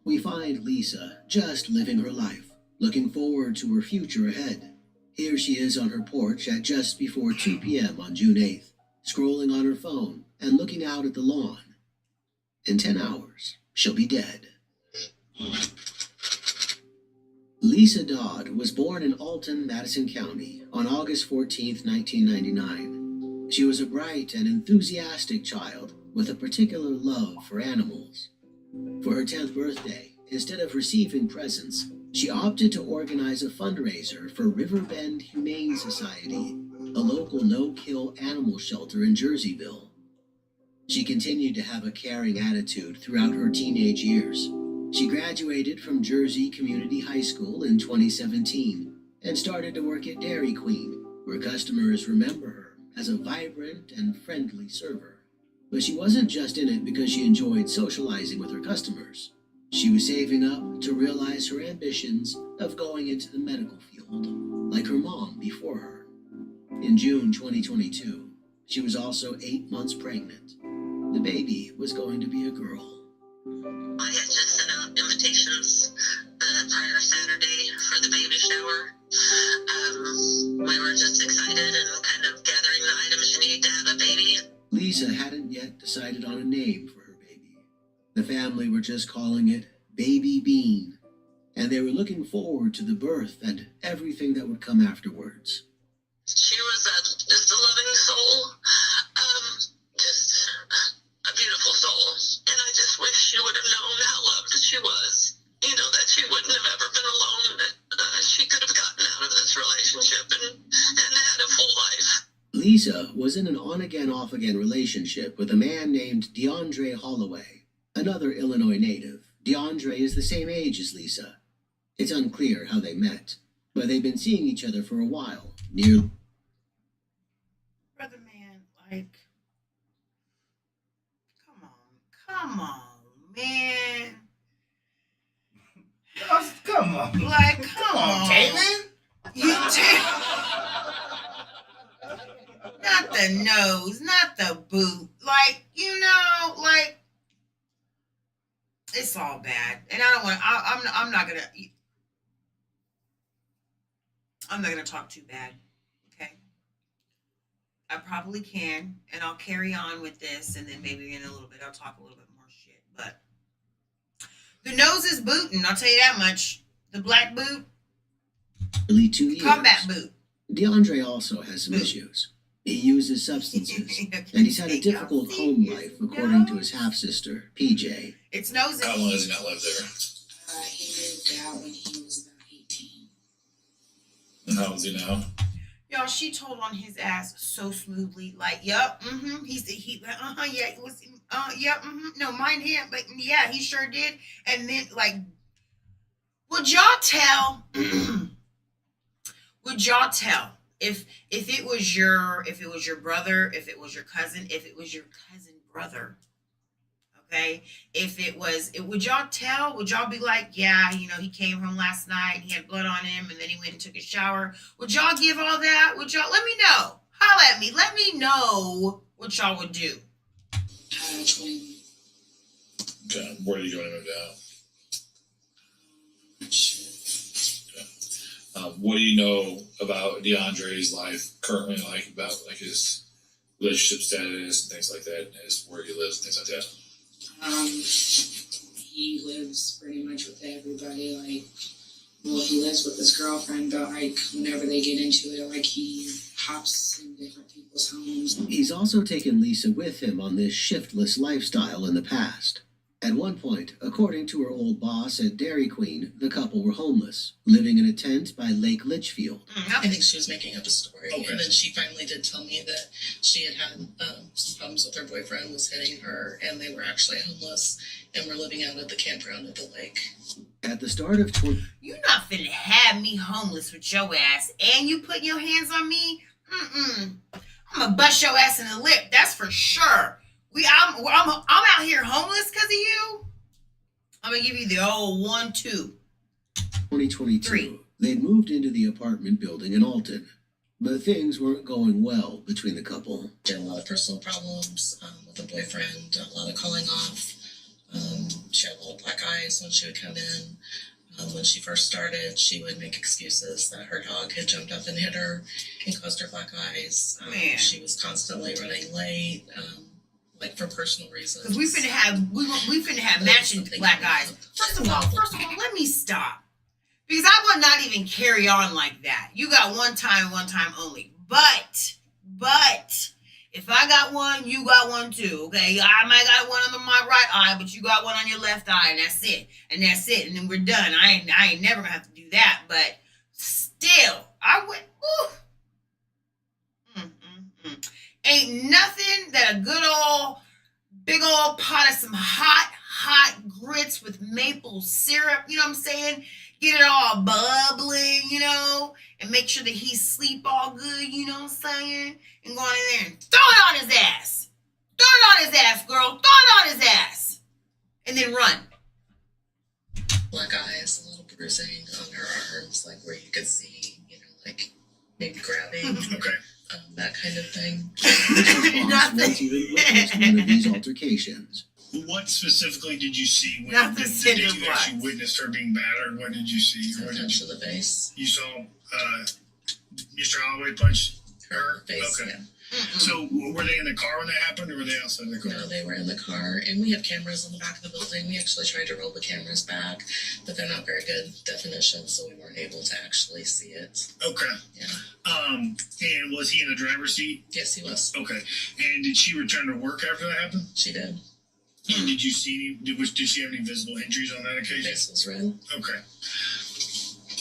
We find Lisa just living her life, looking forward to her future ahead. Here she is on her porch at just before 2 p.m. on June 8th, scrolling on her phone and looking out at the lawn. In 10 hours, she'll be dead. Lisa Dodd was born in Alton, Madison County on August 14, 1999. She was a bright and enthusiastic child with a particular love for animals. For her 10th birthday, instead of receiving presents, she opted to organize a fundraiser for Riverbend Humane Society, a local no-kill animal shelter in Jerseyville. She continued to have a caring attitude throughout her teenage years. She graduated from Jersey Community High School in 2017 and started to work at Dairy Queen, where customers remember her as a vibrant and friendly server. But she wasn't just in it because she enjoyed socializing with her customers. She was saving up to realize her ambitions of going into the medical field, like her mom before her. In June 2022, she was also 8 months pregnant. The baby was going to be a girl. I had just sent out invitations prior Saturday for the baby shower. We were just excited and kind of gathering the items you need to have a baby. Lisa hadn't yet decided on a name for her baby. The family were just calling it Baby Bean, and they were looking forward to the birth and everything that would come afterwards. She was just a loving soul, just a beautiful soul, and I just wish she would have known how loved she was. You know, that she wouldn't have ever been alone, that she could have gotten out of this relationship and had a full life. Lisa was in an on-again, off-again relationship with a man named DeAndre Holloway, another Illinois native. DeAndre is the same age as Lisa. It's unclear how they met, but they've been seeing each other for a while. brother man, like, come on, man. Come on. Like, come on. Caitlin? You did. Not the nose, not the boot. Like, you know, like, it's all bad. And I don't want, I'm not gonna talk too bad. Okay. I probably can, and I'll carry on with this, and then maybe in a little bit I'll talk a little bit more shit. But the nose is booting, I'll tell you that much. The black boot, Nearly 2 years. combat boot. DeAndre also has some issues. He uses substances, and he's had a difficult home life, according to his half-sister, PJ. It's nosy. How long has he not lived there? He moved out when he was about 18. And how old is he now? Y'all, she told on his ass so smoothly, like, yup, yeah, it was, no, mind him, but yeah, he sure did. And then, like, would y'all tell if it was your brother, if it was your cousin, if it was your cousin brother, okay, would y'all tell, would y'all be like, yeah, you know, he came home last night, he had blood on him, and then he went and took a shower? Would y'all give all that? Would y'all, let me know, holla at me, let me know what y'all would do. Okay, where are you going to move out? What do you know about DeAndre's life currently, like about like his relationship status and things like that, and where he lives and things like that? He lives pretty much with everybody. Like, well, he lives with his girlfriend, but like whenever they get into it, like he hops in different people's homes. He's also taken Lisa with him on this shiftless lifestyle in the past. At one point, according to her old boss at Dairy Queen, the couple were homeless, living in a tent by Lake Litchfield. I think she was making up a story. Okay. And then she finally did tell me that she had some problems with her boyfriend, was hitting her, and they were actually homeless and were living out at the campground at the lake. At the start of You not finna have me homeless with your ass, and you putting your hands on me? I'm gonna bust your ass in the lip, that's for sure. I'm out here homeless because of you. I'm gonna give you the old 1-2. 2022, they'd moved into the apartment building in Alton, but things weren't going well between the couple. She had a lot of personal problems with her boyfriend, a lot of calling off. She had a lot of black eyes when she would come in. When she first started, she would make excuses that her dog had jumped up and hit her and caused her black eyes. Man. She was constantly running late, like for personal reasons. Because we finna have matching black eyes. First of all, let me stop. Because I would not even carry on like that. You got one time only. But if I got one, you got one too, okay? I might got one under my right eye, but you got one on your left eye, and that's it. And then we're done. I ain't never gonna have to do that, but still, I would. Ain't nothing that a big old pot of some hot grits with maple syrup, you know what I'm saying? Get it all bubbling, you know, and make sure that he sleep all good, you know what I'm saying? And go in there and throw it on his ass. Throw it on his ass, girl. Throw it on his ass. And then run. Black eyes, a little bruising on her arms, like where you could see, you know, like maybe grabbing. Okay. That kind of thing. Once even witnessed one of these altercations. What specifically did you see when Not the did cinder you blocks. actually witnessed her being battered? What did you see? A touch to the face. You saw Mr. Holloway punch her? Face, Okay. yeah. So were they in the car when that happened, or were they outside the car? No, they were in the car, and we have cameras on the back of the building. We actually tried to roll the cameras back, but they're not very good definition, so we weren't able to actually see it. Okay. Yeah. And was he in the driver's seat? Yes, he was. Okay. And did she return to work after that happened? She did. And did you see any? Did she have any visible injuries on that occasion? Face was red. Okay.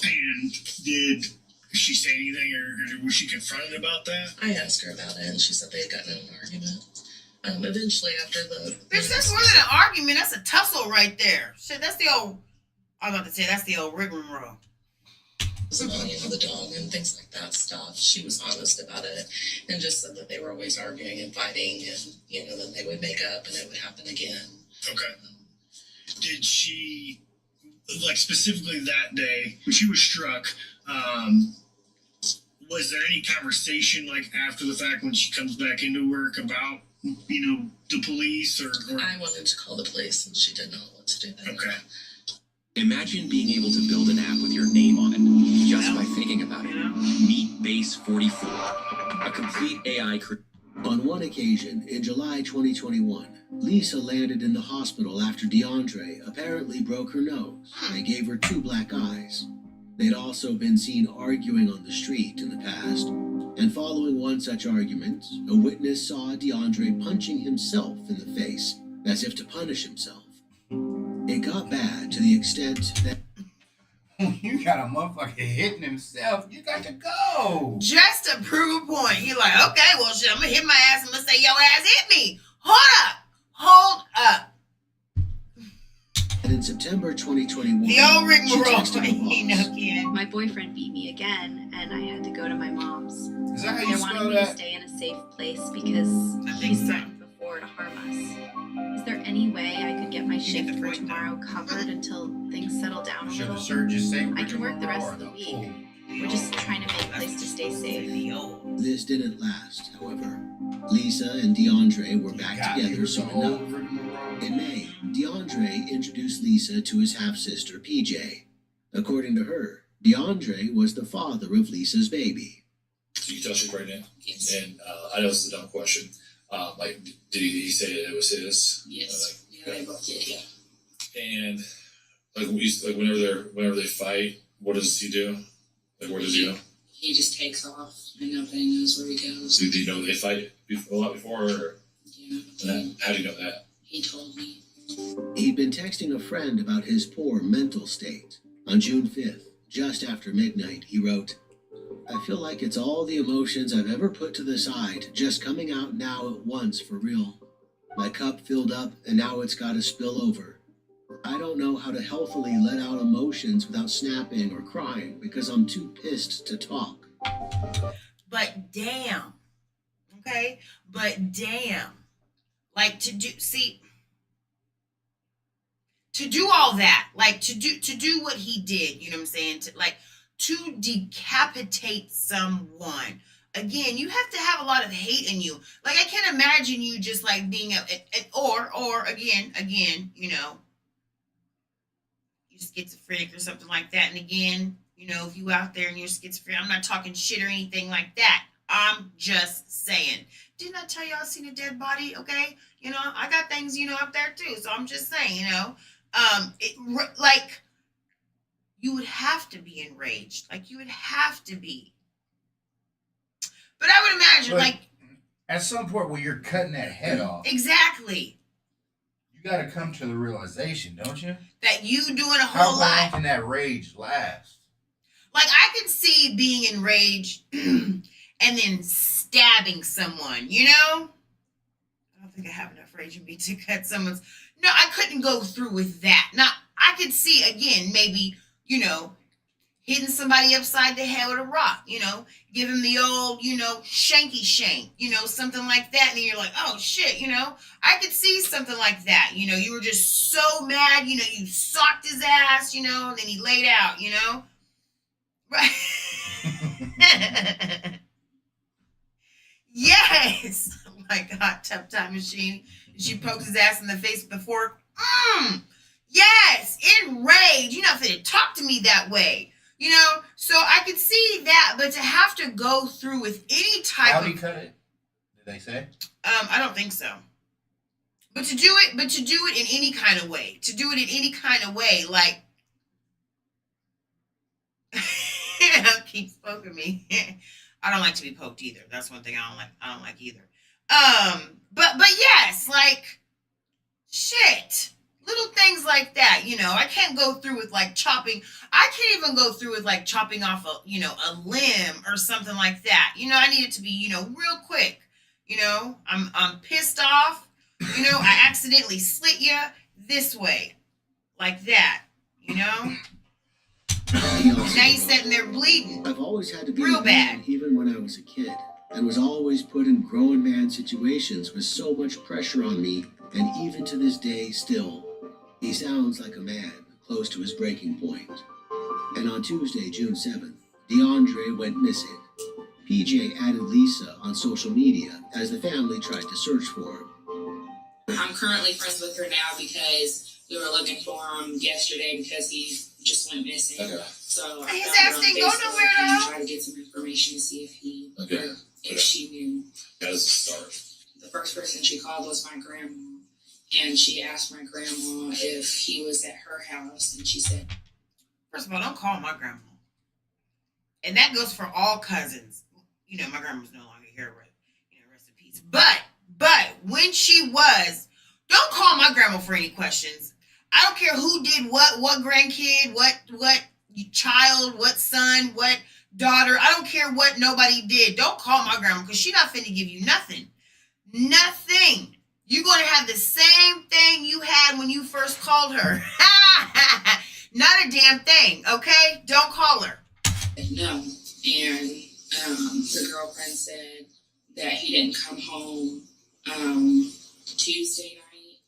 And did she say anything, or was she confronted about that? I asked her about it, and she said they had gotten in an argument. Eventually, after the... Bitch, that's more than an argument. That's a tussle right there. Shit, that's the old... I was about to say, that's the old rigmarole. You know, the dog and things like that stuff. She was honest about it and just said that they were always arguing and fighting, and, you know, then they would make up and it would happen again. Okay. Did she, like specifically that day, when she was struck, was there any conversation like after the fact when she comes back into work about, you know, the police or... I wanted to call the police and she didn't know what to do then. Okay. Imagine being able to build an app with your name on it just by thinking about it. Meet Base 44, a complete AI. On one occasion, in July 2021, Lisa landed in the hospital after DeAndre apparently broke her nose and gave her 2 black eyes. They'd also been seen arguing on the street in the past, and following one such argument, a witness saw DeAndre punching himself in the face as if to punish himself. It got bad to the extent that you got a motherfucker hitting himself. You got to go. Just to prove a point. You're like, okay, well, shit, I'm going to hit my ass. I'm going to say, your ass hit me. Hold up. And in September 2021, The old rigmarole. she texted her boss. My boyfriend beat me again, and I had to go to my mom's. Is that how you They spell wanted me to that? stay in a safe place because he threatened before to harm us. Is there any way I could get my shift for tomorrow covered until things settle down a Should the little? surgeon say I can work the rest of the week. We're just trying to make a place to stay safe. This didn't last, however. Lisa and DeAndre were back together soon enough. In May, DeAndre introduced Lisa to his half-sister, PJ. According to her, DeAndre was the father of Lisa's baby. So you can tell she's pregnant. Yes. And I know this is a dumb question. Like, did he say it was his? Yes. Yeah, they both did, yeah. And like whenever they fight, what does he do? Like, where does he go? He just takes off and nobody knows where he goes. Do you know they fight a lot before? Or Yeah. how do you know that? He told me. He'd been texting a friend about his poor mental state. On June 5th, just after midnight, he wrote, "I feel like it's all the emotions I've ever put to the side just coming out now at once for real. My cup filled up and now it's got to spill over. I don't know how to healthily let out emotions without snapping or crying because I'm too pissed to talk." But damn. Okay? But damn. Like to do all that, like to do what he did, you know what I'm saying? To decapitate someone. Again, you have to have a lot of hate in you. Like, I can't imagine you just like being or again, you know, you're schizophrenic or something like that. And again, you know, if you out there and you're schizophrenic, I'm not talking shit or anything like that. I'm just saying. Didn't I tell you I seen a dead body? Okay, you know, I got things, you know, up there too. So I'm just saying, you know, like you would have to be enraged. Like you would have to be. But I would imagine, But like, at some point when you're cutting that head off, exactly, you got to come to the realization, don't you? that you doing a How whole long lot. can that rage last? Like, I can see being enraged and then stabbing someone, you know? I don't think I have enough rage in me to cut someone's. No, I couldn't go through with that. Now, I could see, again, maybe, you know, hitting somebody upside the head with a rock, you know, give him the old, you know, shanky shank, you know, something like that. And then you're like, oh shit, you know, I could see something like that. You know, you were just so mad, you know, you socked his ass, you know, and then he laid out, you know. Right. Yes. Like a hot tub time machine. And she pokes his ass in the face with the fork. Yes. Enraged. You're not finna talk to me that way. You know, so I could see that, but to have to go through with any type How do of you cut it? Did they say? I don't think so. But to do it in any kind of way. To do it in any kind of way, like keep poking me. I don't like to be poked either. That's one thing I don't like either. But yes, like shit. Little things like that, you know. I can't go through with like chopping. I can't even go through with like chopping off a limb or something like that. You know, I need it to be, you know, real quick. You know, I'm pissed off. You know, I accidentally slit you this way, like that. You know. Now you're sitting there bleeding. I've always had to be real bad, even when I was a kid, and was always put in grown man situations with so much pressure on me, and even to this day, still. He sounds like a man close to his breaking point. And on Tuesday, June 7th, DeAndre went missing. PJ added Lisa on social media as the family tried to search for him. I'm currently friends with her now because we were looking for him yesterday because he just went missing. Okay. So I his found ass her on didn't go Facebook nowhere and though. tried to get some information to see if he or if she knew. How does it start? The first person she called was my grandma. And she asked my grandma if he was at her house, and she said, first of all, don't call my grandma. And that goes for all cousins. You know, my grandma's no longer here, but, you know, rest in peace. But when she was, don't call my grandma for any questions. I don't care who did what grandkid, what child, what son, what daughter. I don't care what nobody did. Don't call my grandma because she not finna give you nothing. Nothing. You're going to have the same thing you had when you first called her. Not a damn thing, okay? Don't call her. No. And the girlfriend said that he didn't come home Tuesday night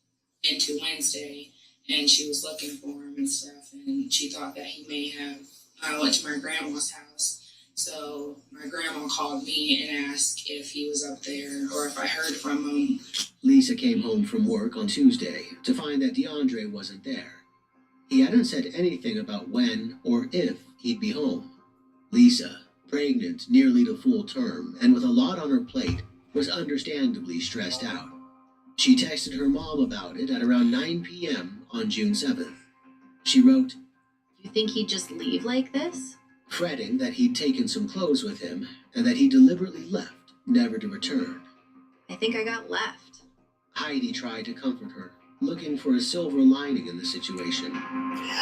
into Wednesday, and she was looking for him and stuff, and she thought that he may have went to my grandma's house. So my grandma called me and asked if he was up there or if I heard from him. Lisa came home from work on Tuesday to find that DeAndre wasn't there. He hadn't said anything about when or if he'd be home. Lisa, pregnant nearly to full term and with a lot on her plate, was understandably stressed out. She texted her mom about it at around 9 p.m. on June 7th. She wrote, You think he'd just leave like this? Fretting that he'd taken some clothes with him and that he deliberately left, never to return. I think I got left. Heidi tried to comfort her, looking for a silver lining in the situation.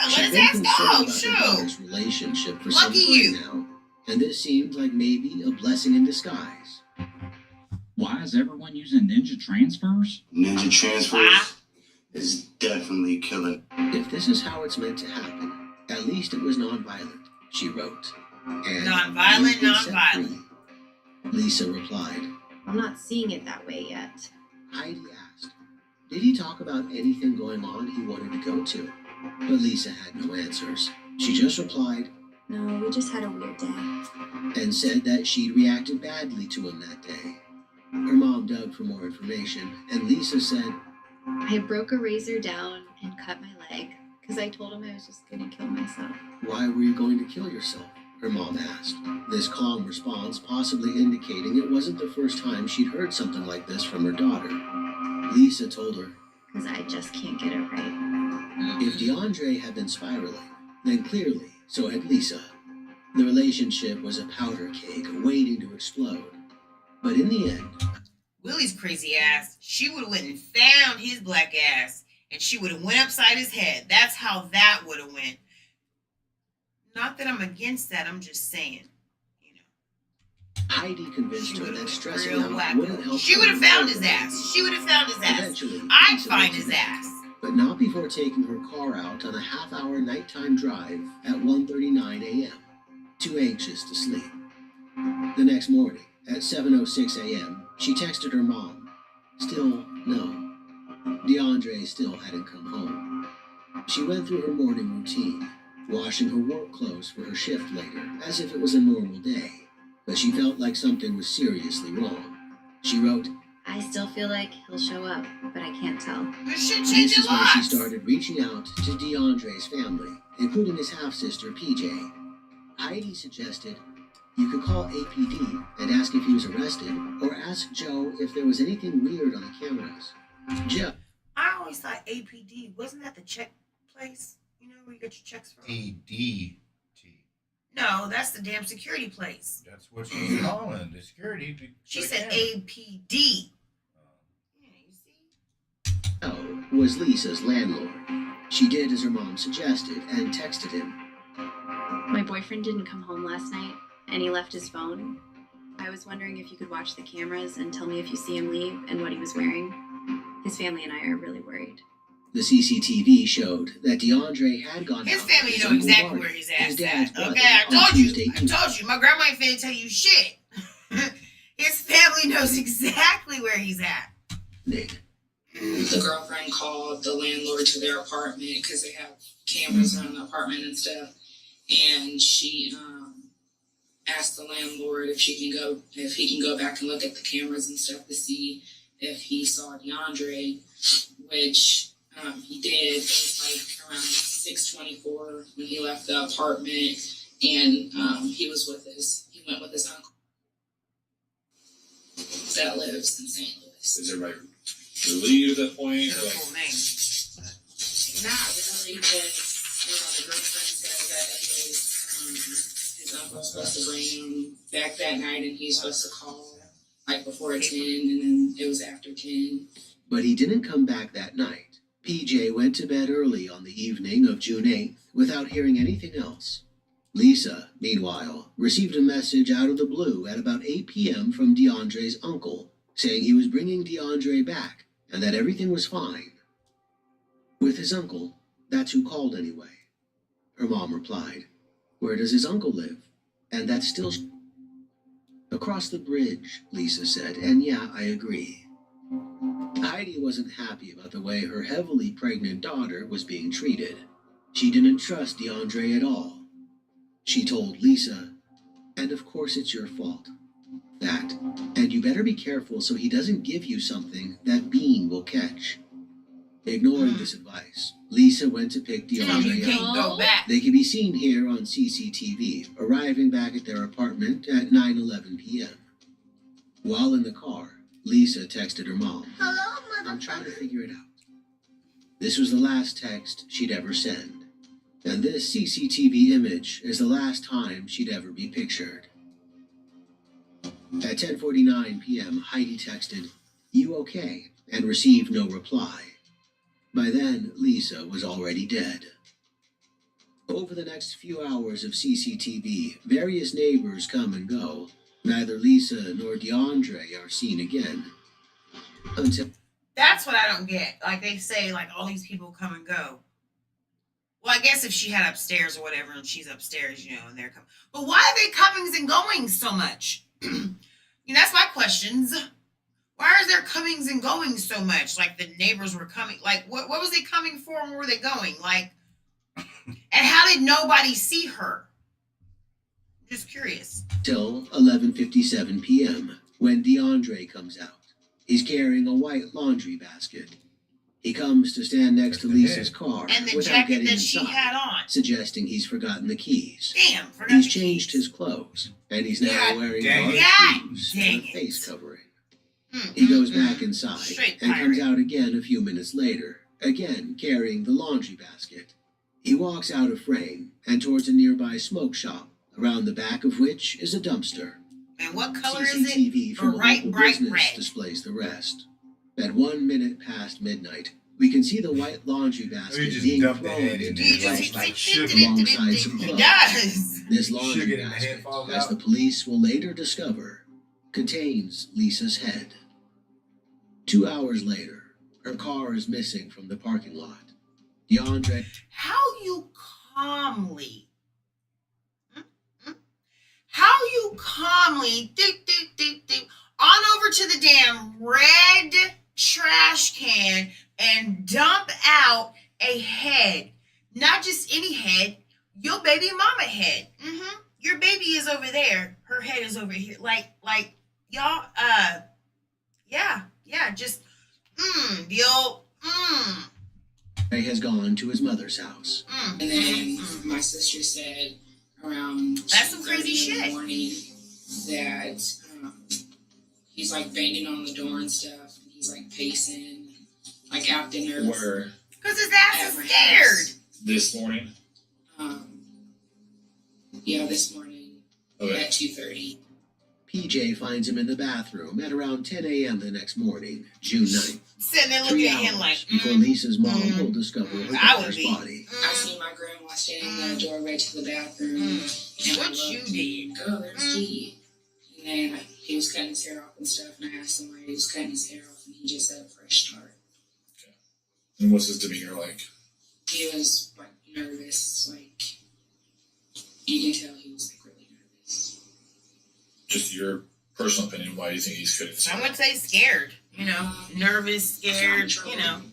She'd been concerned about her daughter's relationship for some time now, and this seemed like maybe a blessing in disguise. Why is everyone using ninja transfers? Ninja transfers is definitely killing. If this is how it's meant to happen, at least it was nonviolent, she wrote. And nonviolent, you've been set nonviolent. free. Lisa replied. I'm not seeing it that way yet. Heidi asked, Did he talk about anything going on he wanted to go to? But Lisa had no answers. She just replied, No, we just had a weird day. and said that she'd reacted badly to him that day. Her mom dug for more information, and Lisa said, I broke a razor down and cut my leg because I told him I was just going to kill myself. Why were you going to kill yourself? Her mom asked. This calm response possibly indicating it wasn't the first time she'd heard something like this from her daughter. Lisa told her, Because I just can't get it right. if DeAndre had been spiraling, then clearly so had Lisa. The relationship was a powder keg waiting to explode. But in the end, Willie's crazy ass, she would have went and found his black ass, and she would have went upside his head. That's how that would have went. Not that I'm against that, I'm just saying. Heidi convinced her that stressing Real out wacko. wouldn't help. She would have found his ass. She would have found his ass. Eventually, I'd Lisa find went his to bed, ass. but not before taking her car out on a half-hour nighttime drive at 1:39 a.m., too anxious to sleep. The next morning, at 7:06 a.m., she texted her mom. Still no. DeAndre still hadn't come home. She went through her morning routine, washing her work clothes for her shift later, as if it was a normal day. But she felt like something was seriously wrong. She wrote, I still feel like he'll show up, but I can't tell. This shit This changes is when she lots. started reaching out to DeAndre's family, including his half-sister, PJ. Heidi suggested you could call APD and ask if he was arrested, or ask Joe if there was anything weird on the cameras. Joe. I always thought APD, wasn't that the check place? You know, where you get your checks from? ADT. No, that's the damn security place. That's what she's calling the security. She said APD. Joe was Lisa's landlord. She did as her mom suggested and texted him. My boyfriend didn't come home last night, and he left his phone. I was wondering if you could watch the cameras and tell me if you see him leave and what he was wearing. His family and I are really worried. The CCTV showed that DeAndre had gone His out family with his know Uncle exactly Barney, where his his ass dad's at. brother, Okay, I on told Tuesday you. I told you. My grandma ain't finna tell you shit. His family knows exactly where he's at. The girlfriend called the landlord to their apartment because they have cameras around the apartment and stuff. And she asked the landlord if he can go back and look at the cameras and stuff to see if he saw DeAndre, which he did. It was like around 6:24 when he left the apartment, and he went with his uncle that lives in St. Louis. Is everybody relieved at that point? Not really, because the girlfriend said that his uncle was supposed to bring him back that night, and he's supposed to call like before 10, and then it was after 10. But he didn't come back that night. PJ went to bed early on the evening of June 8th without hearing anything else. Lisa, meanwhile, received a message out of the blue at about 8 p.m. from DeAndre's uncle, saying he was bringing DeAndre back and that everything was fine. With his uncle, that's who called anyway. Her mom replied, Where does his uncle live? And that's still... Across the bridge, Lisa said, and yeah, I agree. Heidi wasn't happy about the way her heavily pregnant daughter was being treated. She didn't trust DeAndre at all. She told Lisa, and of course it's your fault. That, and you better be careful so he doesn't give you something that Bean will catch. Ignoring this advice, Lisa went to pick DeAndre up. They can be seen here on CCTV, arriving back at their apartment at 9:11 p.m. While in the car, Lisa texted her mom. Hello, I'm trying to figure it out. This was the last text she'd ever send. And this CCTV image is the last time she'd ever be pictured. At 10:49 p.m., Heidi texted, You okay? And received no reply. By then, Lisa was already dead. Over the next few hours of CCTV, various neighbors come and go. Neither Lisa nor DeAndre are seen again. Until... That's what I don't get. Like they say, like all these people come and go. Well, I guess if she had upstairs or whatever, and she's upstairs, you know, and they're coming. But why are they comings and going so much? That's my questions. Why is there comings and goings so much? Like the neighbors were coming. Like what was they coming for and where were they going? Like, and how did nobody see her? I'm just curious. Till 11:57 p.m. when DeAndre comes out. He's carrying a white laundry basket. He comes to stand next to Lisa's car And the without jacket getting that she inside, had on. suggesting he's forgotten the keys. Damn, forgot He's the changed keys. his clothes, and he's now God wearing dang dark it. shoes God and a dang face covering. Mm, He goes mm, back mm. inside Straight and comes pirate. out again a few minutes later, again carrying the laundry basket. He walks out of frame and towards a nearby smoke shop, around the back of which is a dumpster. And what color is CCTV it? from a Bright, local bright business red. displays the rest. At 1 minute past midnight, we can see the white laundry basket just being dump the thrown head in into there the like- trash like can sugar. alongside some It clothes. does. This laundry Sugar in the head basket, falls as out. the police will later discover, contains Lisa's head. 2 hours later, her car is missing from the parking lot. DeAndre How you calmly, on over to the damn red trash can and dump out a head. Not just any head, your baby mama head. Your baby is over there. Her head is over here. Like y'all, just, the old, has gone to his mother's house. And then my sister said around That's some crazy 2:30 in shit. the morning that he's like banging on the door and stuff. And he's like pacing, like acting nervous. Where because his ass is scared. this morning? Yeah, this morning Okay. at 2:30. PJ finds him in the bathroom at around 10 a.m. the next morning, June 9th. Sitting there 3 looking at him hours like, before Lisa's mom will discover her I would daughter's be. body. I seen my grandma standing in the doorway to the bathroom. And What I looked, you did? Oh, there's G. And then he was cutting his hair off and stuff. And I asked him why he was cutting his hair off. And he just said a fresh start. And what's his demeanor like? He was like nervous. Like, you can tell he was like really nervous. Just your personal opinion. Why do you think he's cutting his I hair? would say scared, nervous, scared, Some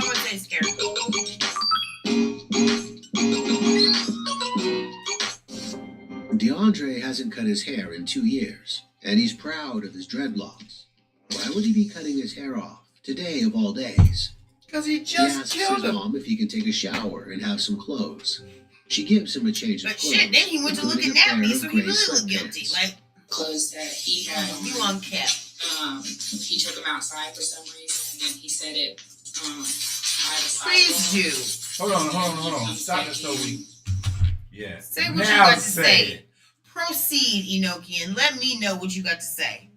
would say scared. DeAndre hasn't cut his hair in 2 years, and he's proud of his dreadlocks. Why would he be cutting his hair off today of all days? Because he He just asks killed his him. mom if he can take a shower and have some clothes. She gives him a change of But clothes. shit, then he went to look including at a pair nappies, of so he gray really looked guilty. sweatpants. Like, Clothes that he had on. you unkept. He took them outside for some reason. And then he said it by the Please sidewalk. do. Hold on. Stop it so we. Yeah. Say what now you got to say say. it. Proceed, Enoki, and let me know what you got to say.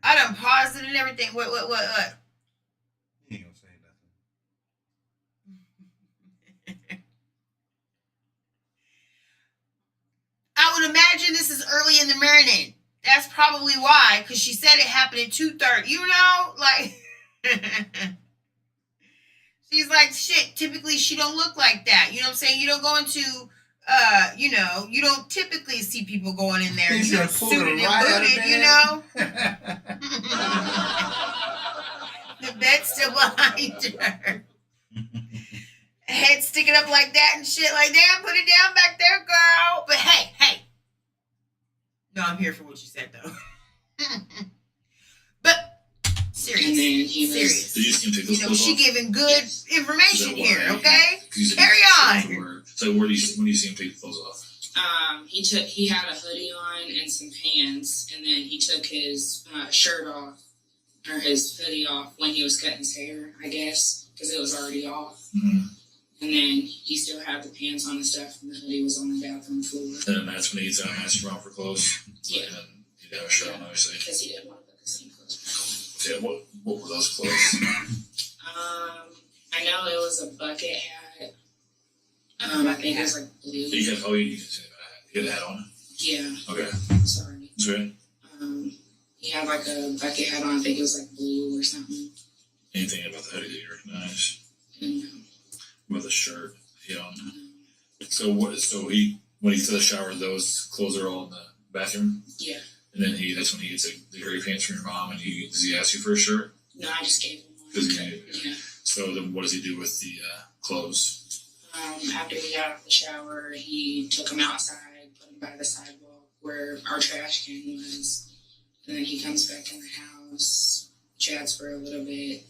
I done paused it and everything. What? He ain't gonna say nothing. I would imagine this is early in the morning. That's probably why, because she said it happened at 2:30. Like, she's like, shit, typically she don't look like that. You know what I'm saying? You don't go into, you don't typically see people going in there, He's gonna pull her suited and right out of booted, bed. The bed's still behind her. Head sticking up like that and shit. Like, damn, put it down back there, girl. But hey. No, I'm here for what you said, though. But serious. And then he was- Serious. Did you see him take those clothes She off? giving good information Is that here, why? okay? 'Cause you said Carry he- on. So when do you see him take the clothes off? He had a hoodie on and some pants, and then he took his shirt off, or his hoodie off when he was cutting his hair, I guess, because it was already off. Mm-hmm. And then he still had the pants on and stuff, and the hoodie was on the bathroom floor. And then that's when he gets out and asks around for clothes. Yeah. And then he didn't have a shirt on, obviously. Because he didn't want to put the same clothes back So yeah, what were those clothes? on. I know it was a bucket hat. I think it was like blue. You can say that. You had a hat on? Yeah. Okay. Sorry. That's right. He had like a bucket hat on. I think it was like blue or something. Anything about the hoodie that you recognize? And with a shirt. So he when he gets to the shower, those clothes are all in the bathroom. Yeah. And then that's when he gets the gray pants from your mom, and does he ask you for a shirt? No, I just gave him one. Yeah. So then, what does he do with the clothes? After he got out of the shower, he took them outside, put them by the sidewalk where our trash can was, and then he comes back in the house, chats for a little bit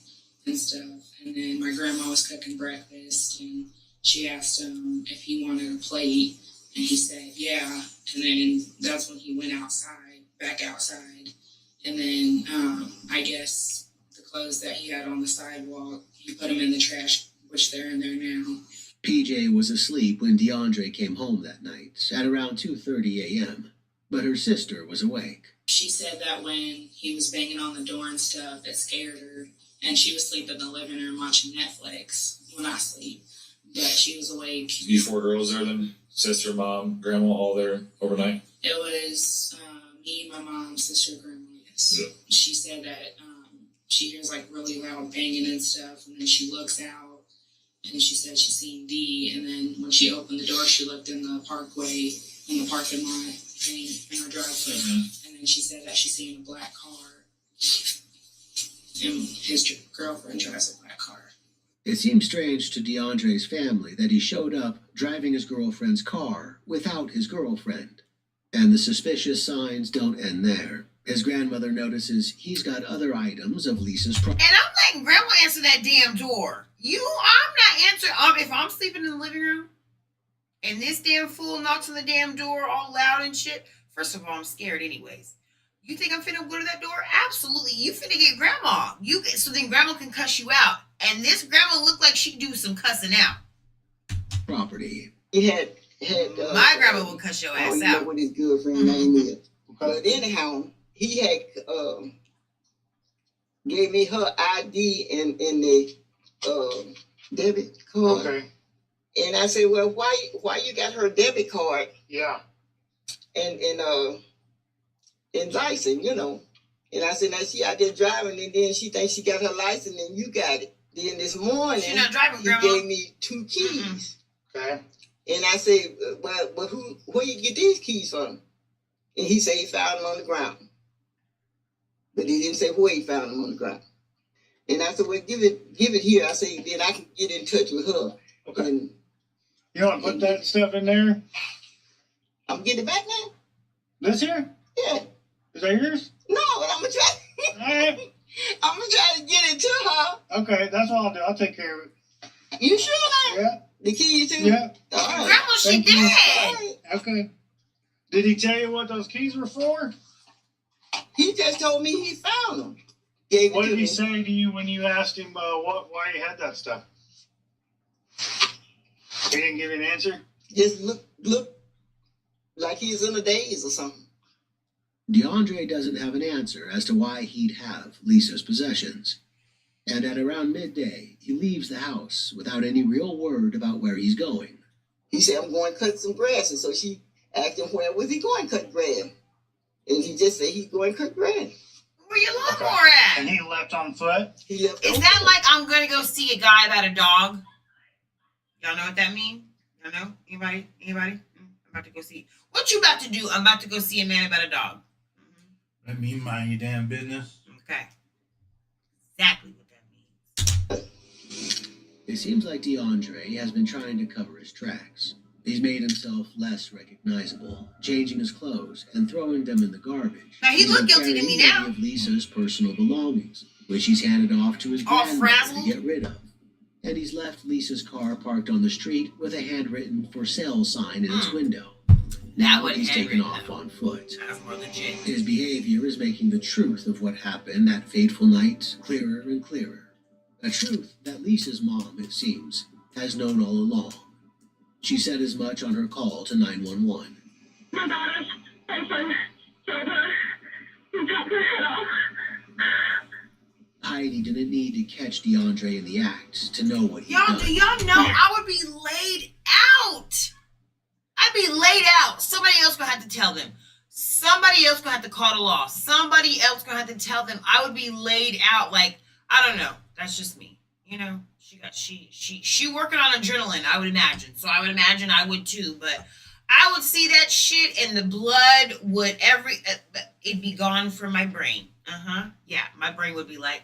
and stuff. And then my grandma was cooking breakfast, and she asked him if he wanted a plate, and he said yeah. And then that's when he went back outside, and then I guess the clothes that he had on the sidewalk, he put them in the trash, which they're in there now. PJ was asleep when DeAndre came home that night at around 2:30 a.m., but her sister was awake. She said that when he was banging on the door and stuff, it scared her, and she was asleep in the living room watching Netflix when I sleep, but she was awake. You 4 girls there then? Sister, mom, grandma, all there overnight? It was me, my mom, sister, grandma, yes. Yeah. She said that she hears like really loud banging and stuff, and then she looks out, and she said she seen D, and then when she opened the door, she looked in the parkway, in the parking lot thing, in her driveway, and then she said that she seen a black car, and his girlfriend drives a black car. It seemed strange to DeAndre's family that he showed up driving his girlfriend's car without his girlfriend. And the suspicious signs don't end there. His grandmother notices he's got other items of Lisa's property. And I'm like, Grandma, answer that damn door. I'm not answering. If I'm sleeping in the living room and this damn fool knocks on the damn door all loud and shit, first of all, I'm scared anyways. You think I'm finna go to that door? Absolutely. You finna get Grandma. So then Grandma can cuss you out. And this Grandma looked like she do some cussing out. Property. He had my grandma would cuss your ass you out. know what his girlfriend name is. But anyhow, he had gave me her ID and the debit card. Okay. And I said, well, why you got her debit card? Yeah. And license, you know. And I said, now she out there driving, and then she thinks she got her license, and you got it. Then this morning, She's not driving, he Grandma. gave me 2 keys. Okay. And I said, well, where you get these keys from? And he said he found them on the ground. But he didn't say where he found them on the ground. And I said, well, give it here. I said, then I can get in touch with her. Okay. And You want to put that stuff in there? I'm getting it back now? This here? Yeah. Is that yours? No, but I'm going to try. Alright. I'm going to try to get it to her. Okay, that's what I'll do. I'll take care of it. You sure? Yeah. The keys too? Yeah. All right. Grandma, she Thank you. dead. Okay. Did he tell you what those keys were for? He just told me he found them. Gave What it did to he me. say to you when you asked him why he had that stuff? He didn't give you an answer? Just look like he's in a daze or something. DeAndre doesn't have an answer as to why he'd have Lisa's possessions. And at around midday, he leaves the house without any real word about where he's going. He said, I'm going to cut some grass. And so she asked him, where was he going to cut grass? And he just said he's going to cut grass. Where your lawnmower at? And he left on foot? He left. Is that like I'm gonna go see a guy about a dog? Y'all know what that means? Y'all know? Anybody? I'm about to go see. What you about to do? I'm about to go see a man about a dog. Let me mind your damn business. Okay. Exactly what that means. It seems like DeAndre has been trying to cover his tracks. He's made himself less recognizable, changing his clothes and throwing them in the garbage. Now, he He's look been guilty to me carrying now. many of Lisa's personal belongings, which he's handed off to his All grandmother frazzled? to get rid of. And he's left Lisa's car parked on the street with a handwritten for sale sign in its window. Now wasn't he's taken handwritten, off on foot. That's more legit. His behavior is making the truth of what happened that fateful night clearer and clearer. A truth that Lisa's mom, it seems, has known all along. She said as much on her call to 911. My daughter's boyfriend killed her. He chopped her head off. Heidi didn't need to catch DeAndre in the act to know what he'd done. Do y'all know I would be laid out? I'd be laid out. Somebody else gonna have to tell them. Somebody else gonna have to call the law. Somebody else gonna have to tell them. I would be laid out. Like, I don't know. That's just me. You know, She working on adrenaline, I would imagine. So I would imagine I would too, but I would see that shit and the blood would it'd be gone from my brain. Yeah, my brain would be like,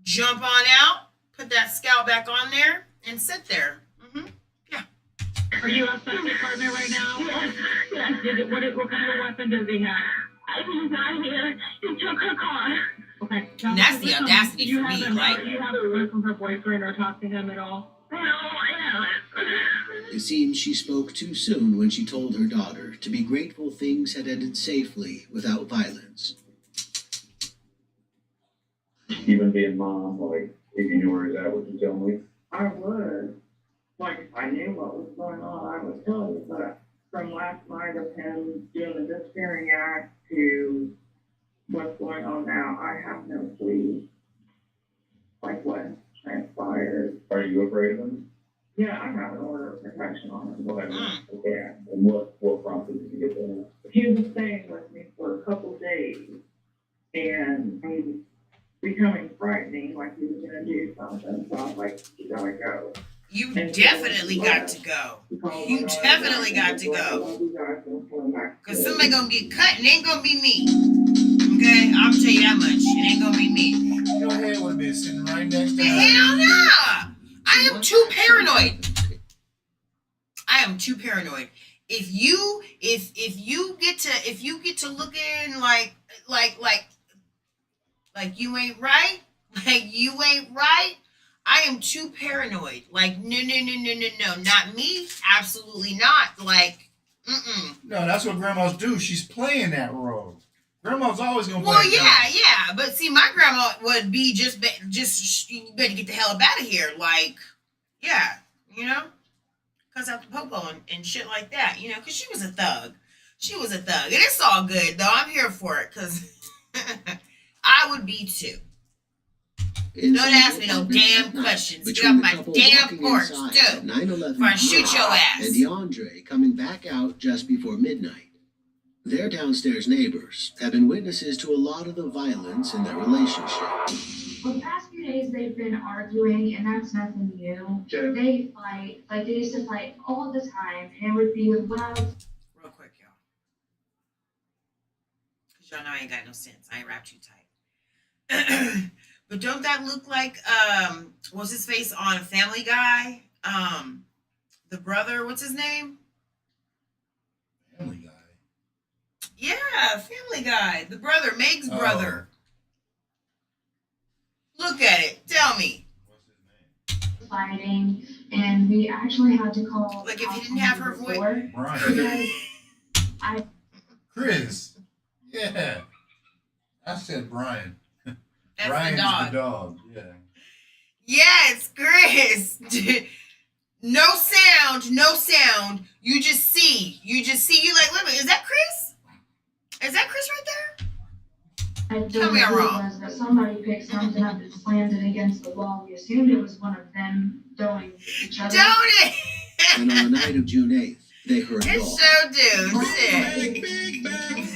jump on out, put that scalp back on there, and sit there. Yeah. Are you outside the apartment right now? Yes. What kind of weapon does he have? He's not here. He took her car. Okay. And that's the audacity for me. Like, you haven't heard from her boyfriend or talked to him at all? No, I haven't. It seems she spoke too soon when she told her daughter to be grateful things had ended safely without violence. Even being mom, like, if you knew where he was at, would you tell me? I would. Like, if I knew what was going on, I would tell you, but from last night of him doing the disappearing act to what's going on now, I have no clue, like, what transpired. Are you afraid of him? Yeah, I have an order of protection on him. Okay. And what prompted you to get that? He was staying with me for a couple days, and he was becoming frightening, like he was going to do something, so I was like, you gotta go. You definitely got to go. You definitely got to go. Because somebody gonna get cut and it ain't gonna be me. Okay? I'll tell you that much. It ain't gonna be me. Your head would have been sitting right next to Hell no! I am too paranoid. I am too paranoid. If you get to looking like you ain't right, I am too paranoid. Like, no, not me. Absolutely not. Like, No, that's what grandmas do. She's playing that role. Grandma's always gonna play. Well, yeah. But see, my grandma would be just you better get the hell up out of here. Like, yeah, you know, cuss out the popo and shit like that. You know, because she was a thug. And it's all good though. I'm here for it because I would be too. Don't ask me no damn questions. Get off my damn porch, too. Before I shoot your ass. And DeAndre coming back out just before midnight. Their downstairs neighbors have been witnesses to a lot of the violence in their relationship. Well, the past few days they've been arguing, and that's nothing new. They fight, like they used to fight all the time, and it would be loud. Real quick, y'all. Because y'all know I ain't got no sense. I ain't wrapped you tight. But don't that look like, what's his face on Family Guy? The brother, what's his name? Family Guy. Yeah, Family Guy. The brother, Meg's brother. Look at it. Tell me. Fighting, and we actually had to call. Like if he didn't have her voice. Brian. Chris. Yeah. I said Brian. That's Brian's the dog. Yeah. Yes, Chris. No sound. You just see. You like, wait a minute, is that Chris? Is that Chris right there? I don't know who it was, but somebody picked something up and slammed it against the wall. We assumed it was one of them throwing each other. Don't it? And on the night of June 8th, they heard It all. sure do. Shit. Big bag.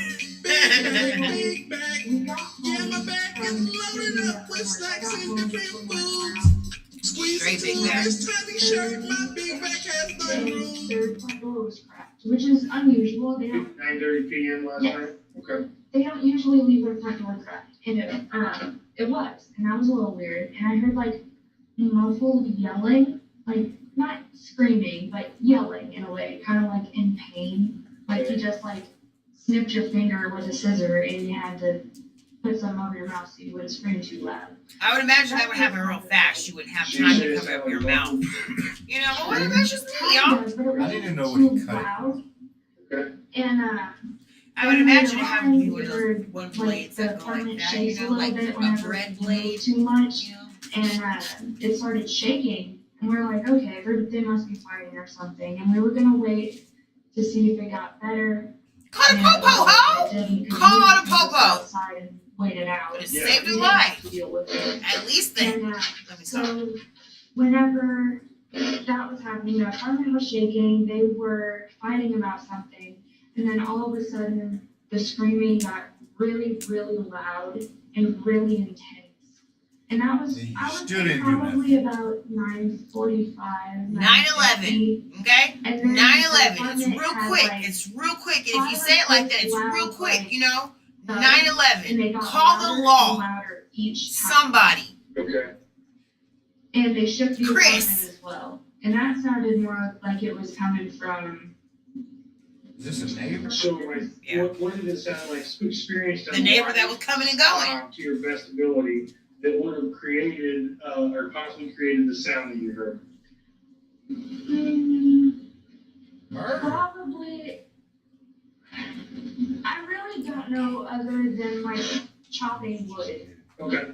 Yeah, my bag is loaded up with snacks and different foods. Straight big bag. This tiny shirt, my big bag has no room. Their front door was cracked, which is unusual. They don't. 9:30 p.m. last night? Okay. They don't usually leave their front door cracked, and it was, and that was a little weird. And I heard like muffled yelling, like not screaming, but yelling in a way, kind of like in pain, like you just like snipped your finger with a scissor and you had to put some over your mouth so you wouldn't scream too loud. I would imagine that would happen real fast. You wouldn't have time to cover up your mouth. You know, but what that's just me, y'all. I didn't know what he cut. Loud. And I would imagine it having to be one of those one blades that go like that, you know, like a bread blade. Too much, and it started shaking, and we were like, okay, they must be fighting or something, and we were gonna wait to see if it got better. Call the popo, ho! Call the popo. Outside and wait it out. It saved your life. Deal with it. At least then. So whenever that was happening, the apartment was shaking. They were fighting about something. And then all of a sudden, the screaming got really, really loud and really intense. And that was, You I would still say didn't do probably about 9:45. 9/11, okay? And then 9/11. It's the real had, quick. like, It's real quick. And if you five say it or like that, six it's real loud, quick, like, you know? thuds, and they 9/11. got Call louder the and law. louder each time. Somebody. Okay. And they shook the Chris. apartment as well. And that sounded more like it was coming from Is this a neighbor? So, like, what did it sound like? Experienced The neighbor that was coming and going. to your best ability that would have created or possibly created the sound that you heard. probably, I really don't know other than like chopping wood. Okay.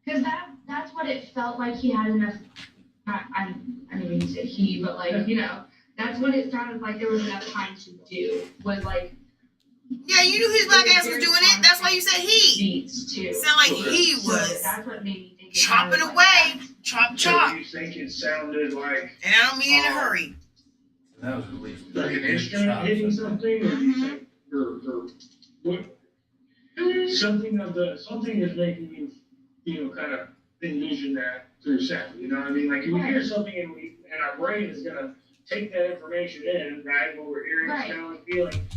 Because that's what it felt like he had enough, I didn't mean to say he, but like, you know, that's what it sounded like there was enough time to do, was like. Yeah, you knew his black ass was doing it. That's why you said he. Beats too. Sound like he So was that's what made me think. chopping away. Chop, chop. So you think it sounded like And I don't mean in a hurry. That was at least like an instrument hitting something, or you think, or what? Something is making you kind of envision that through sound. You know what I mean? Like when we hear something and our brain is gonna take that information in, right? What we're hearing, smelling, feeling.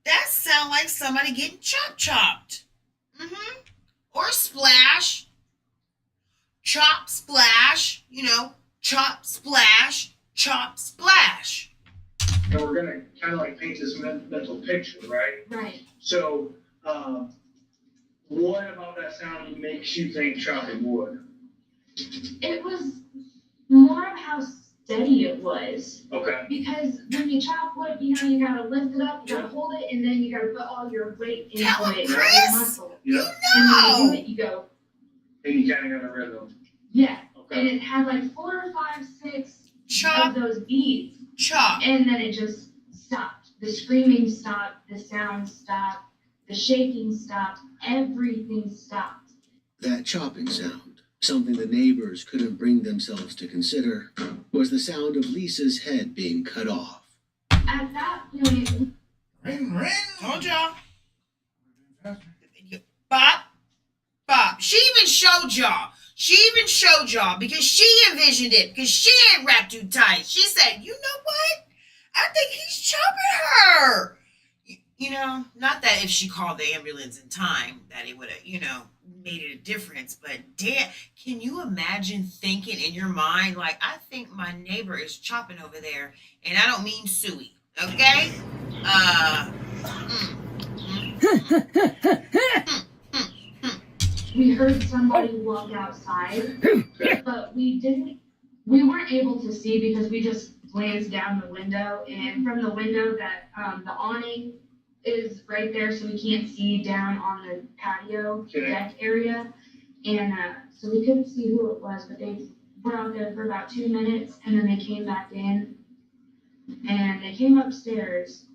That sound like somebody getting chopped. Or splash. Chop, splash. You know, chop, splash. Chop, splash. And we're gonna kind of like paint this mental picture, right? Right. So, what about that sound makes you think chopping wood? It was more of how steady it was. Okay. Because when you chop wood, you know, you gotta lift it up, you gotta hold it, and then you gotta put all your weight into it, your muscle. Yeah. And when you do it, you go, And you kind of got a rhythm. yeah. Okay. And it had like 4 or 5, 6 Chop. of those beats. Chop. And then it just stopped. The screaming stopped, the sound stopped, the shaking stopped, everything stopped. That chopping sound, something the neighbors couldn't bring themselves to consider, was the sound of Lisa's head being cut off. At that point, Ring. Told y'all. Bop. Bop. She even showed y'all because she envisioned it, because she ain't wrapped too tight. She said, you know what? I think he's chopping her. You know, not that if she called the ambulance in time that it would have, you know, made it a difference. But damn, can you imagine thinking in your mind, like, I think my neighbor is chopping over there, and I don't mean Suey, okay? we heard somebody walk outside, but we weren't able to see because we just glanced down the window, and from the window that the awning is right there, so we can't see down on the patio deck area, and so we couldn't see who it was, but they were out there for about 2 minutes, and then they came back in, and they came upstairs,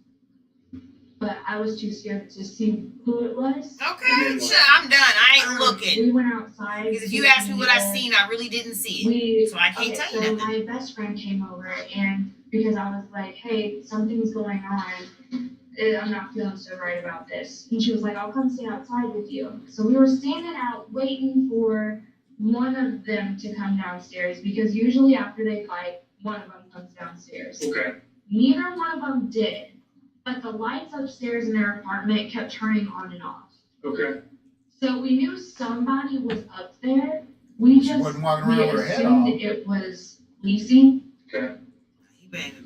but I was too scared to see who it was. Okay, sure, I'm done. I ain't looking. We went outside. Because if you asked me what I seen, I really didn't see it. So I can't tell you so nothing. my best friend came over, and because I was like, hey, something's going on. I'm not feeling so right about this. And she was like, I'll come stay outside with you. So we were standing out waiting for one of them to come downstairs, because usually after they fight, one of them comes downstairs. Okay. Neither one of them did. But the lights upstairs in their apartment kept turning on and off. Okay. So we knew somebody was up there. We wasn't walking around with her head assumed off. it was Lisi. Okay.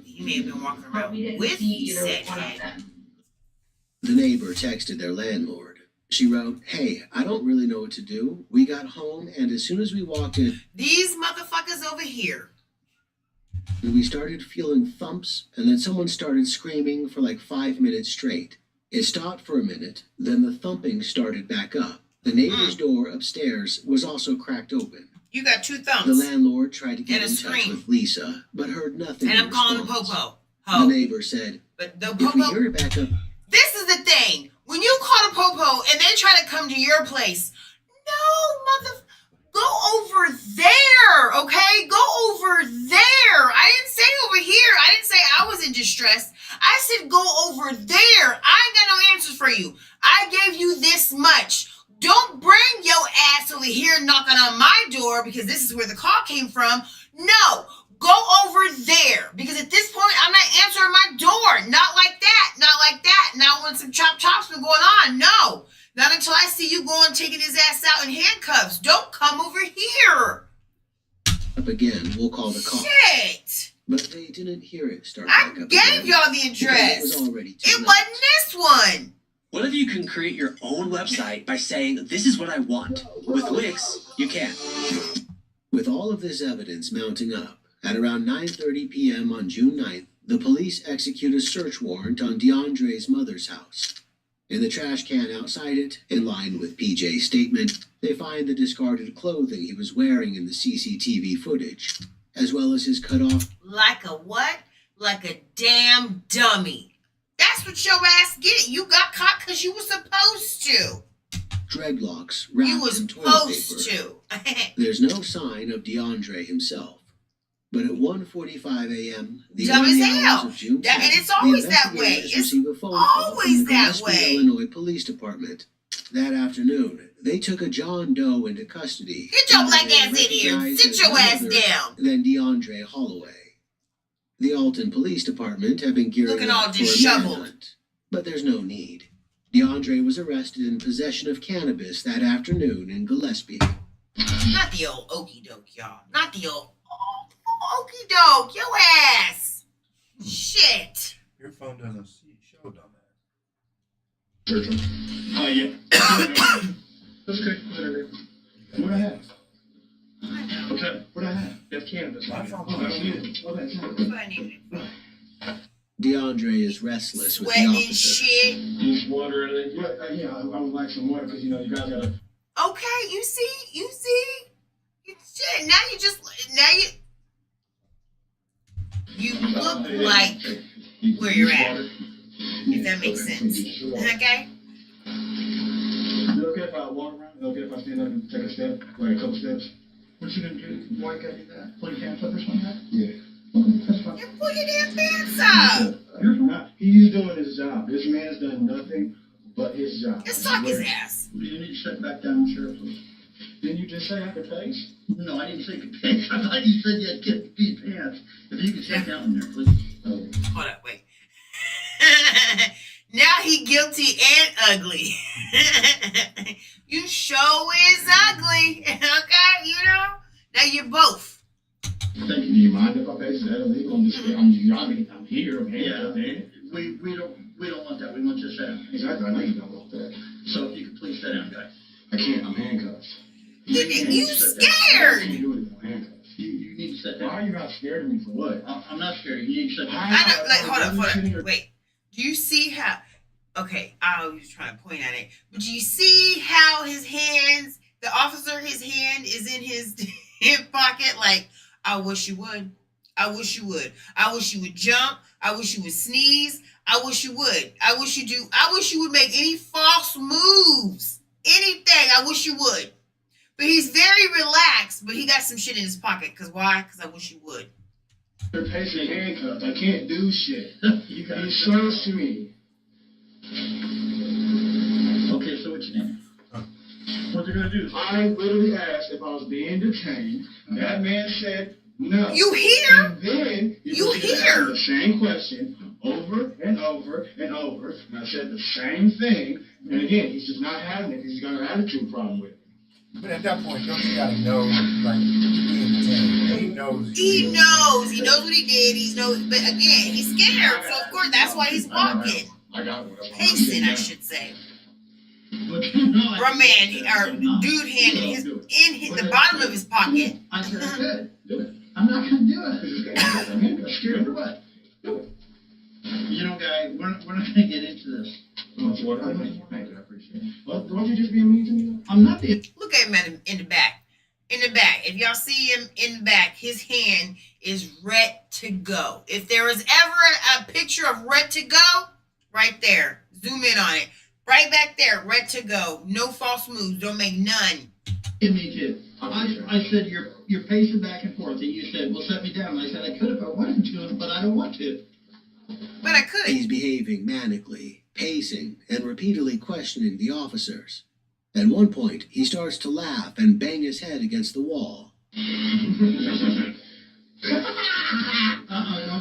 He may have been walking But around we didn't with see either said one of head. them. The neighbor texted their landlord. She wrote, hey, I don't really know what to do. We got home, and as soon as we walked in, These motherfuckers over here. we started feeling thumps, and then someone started screaming for like 5 minutes straight. It stopped for a minute, then the thumping started back up. The neighbor's door upstairs was also cracked open. You got 2 thumbs. The landlord tried to get And in a touch scream. with Lisa, but heard nothing. And in I'm calling him response. Popo. The neighbor said, But the if we Popo. hear it back up, This is the thing. When you call a Popo and they try to come to your place, no, go over there, okay? Go over there. I didn't say over here. I didn't say I was in distress. I said go over there. I ain't got no answers for you. I gave you this much. Don't bring your ass over here knocking on my door because this is where the call came from. No, go over there because at this point I'm not answering my door. Not like that. Not like that. Not when some chop's been going on. No, not until I see you going taking his ass out in handcuffs. Don't come over here. Up again, we'll call the cops. Shit. But they didn't hear it start I back up gave again y'all the because address. It was already too It late. wasn't this one. What if you can create your own website by saying, this is what I want? With Wix, you can. With all of this evidence mounting up, at around 9:30 p.m. on June 9th, the police execute a search warrant on DeAndre's mother's house. In the trash can outside it, in line with PJ's statement, they find the discarded clothing he was wearing in the CCTV footage, as well as his cut-off. Like a what? Like a damn dummy. That's what your ass get. You got caught because you were supposed to. Dreadlocks You wrapped was in toilet supposed paper. to. There's no sign of DeAndre himself. But at 1:45 a.m., the Dumb as early hell. hours of June 10th, And it's always the that way. investigators It's receive a phone call always from the that Gillespie, way. Illinois Police Department. That afternoon, they took a John Doe into custody. Get your whom black they ass in here. recognized Sit as your none ass other down. Than DeAndre Holloway. The Alton Police Department have been gearing Looking up all for a disheveled. manhunt, but there's no need. DeAndre was arrested in possession of cannabis that afternoon in Gillespie. Not the old okey doke, y'all. Not the old okey doke. Your ass. Shit. Your phone doesn't show dumbass. Oh, yeah. That's good. What I have? Okay. What I have? That's cannabis. My phone. Oh, I don't need it. Oh, that's not DeAndre is restless with the Sweating and officer. shit. Need water or anything? Yeah, I would like some water because, you know, you guys gotta. Okay, you see? Shit, now you look like where you're at, if that makes sense. Okay? Is it okay if I walk around? Is it okay if I stand up and take a step? Like a couple steps? What you gonna do? Why can't you do that? Pull your pants up or something like that? Yeah. That's fine. You pull your damn pants up. He's doing his job. This man's done nothing but his job. Just suck his ass. You need to sit back down, Sheriff. Didn't you just say I could pace? No, I didn't say could pace. I thought you said you had to get your pants. If you could sit down there, please. Hold up, wait. Now he guilty and ugly. You sure is ugly. Okay, you know? Now you're both. Do you mind if I pace? Is that illegal? I'm here. I'm here. We don't want that. We want you to sit down. Exactly. I know you don't want that. So if you could please sit down, guys. I can't. I'm handcuffed. You scared. You need to sit down. Why are you not scared of me for what? I'm not scared. You need to sit down. I know, hold up. Wait. Do you see how... Okay, I was trying to point at it. But do you see how his hands... The officer, his hand is in his hip pocket? Like, I wish you would. I wish you would. I wish you would jump. I wish you would sneeze. I wish you would. I wish you would make any false moves. Anything. I wish you would. But he's very relaxed, but he got some shit in his pocket. Because why? Because I wish you would. They're pacing handcuffed. I can't do shit. You serves to me. Okay, so what's your name? What they're gonna do? I literally asked if I was being detained. That man said no. You hear? And then You hear? asked me the same question over and over and over, and I said the same thing. And again, he's just not having it. He's got an attitude problem with it. But at that point, don't you gotta know, like, being detained. He knows. He knows what he did. But again, he's scared. So of course that's why he's walking. I got it. Pacing, I should say. Bro, man, dude hand in the bottom of his pocket. I said I could do it. I'm not gonna do it. I'm scared of what? Do it. You know, guy, we're not gonna get into this. Thank you, I appreciate it. What? Don't you just be mean to me? I'm not being. Look at him in the back. In the back. If y'all see him in the back, his hand is red to go. If there was ever a picture of red to go, right there. Zoom in on it. Right back there, red to go. No false moves. Don't make none. Me too. I said you're pacing back and forth, and you said, "Well, set me down." And I said I could if I wanted to, but I don't want to. But I could. He's behaving manically, pacing, and repeatedly questioning the officers. At one point, he starts to laugh and bang his head against the wall. Don't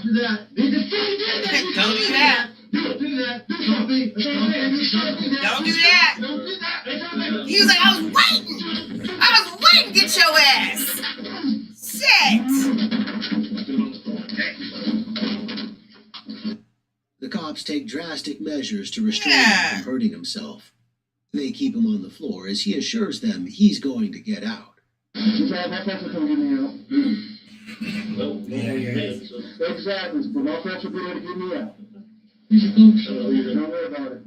do that. Don't do that. Don't do that. Don't do that. He was like, I was waiting to get your ass. Shit. The cops take drastic measures to restrain him from hurting himself. They keep him on the floor as he assures them he's going to get out. Exactly, but my folks will be able to get me out. Don't worry about it.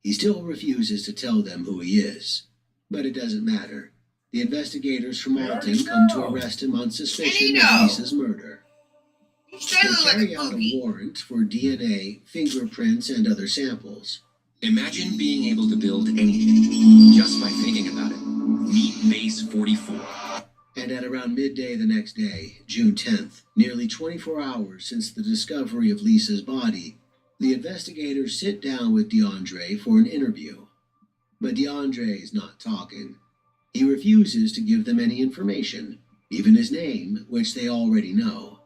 He still refuses to tell them who he is, but it doesn't matter. The investigators from Alton come to arrest him on suspicion of Lisa's murder. They carry out a warrant for DNA, fingerprints, and other samples. Imagine being able to build anything just by thinking about it. Meet Base 44. And at around midday the next day, June 10th, nearly 24 hours since the discovery of Lisa's body, the investigators sit down with DeAndre for an interview. But DeAndre is not talking. He refuses to give them any information, even his name, which they already know.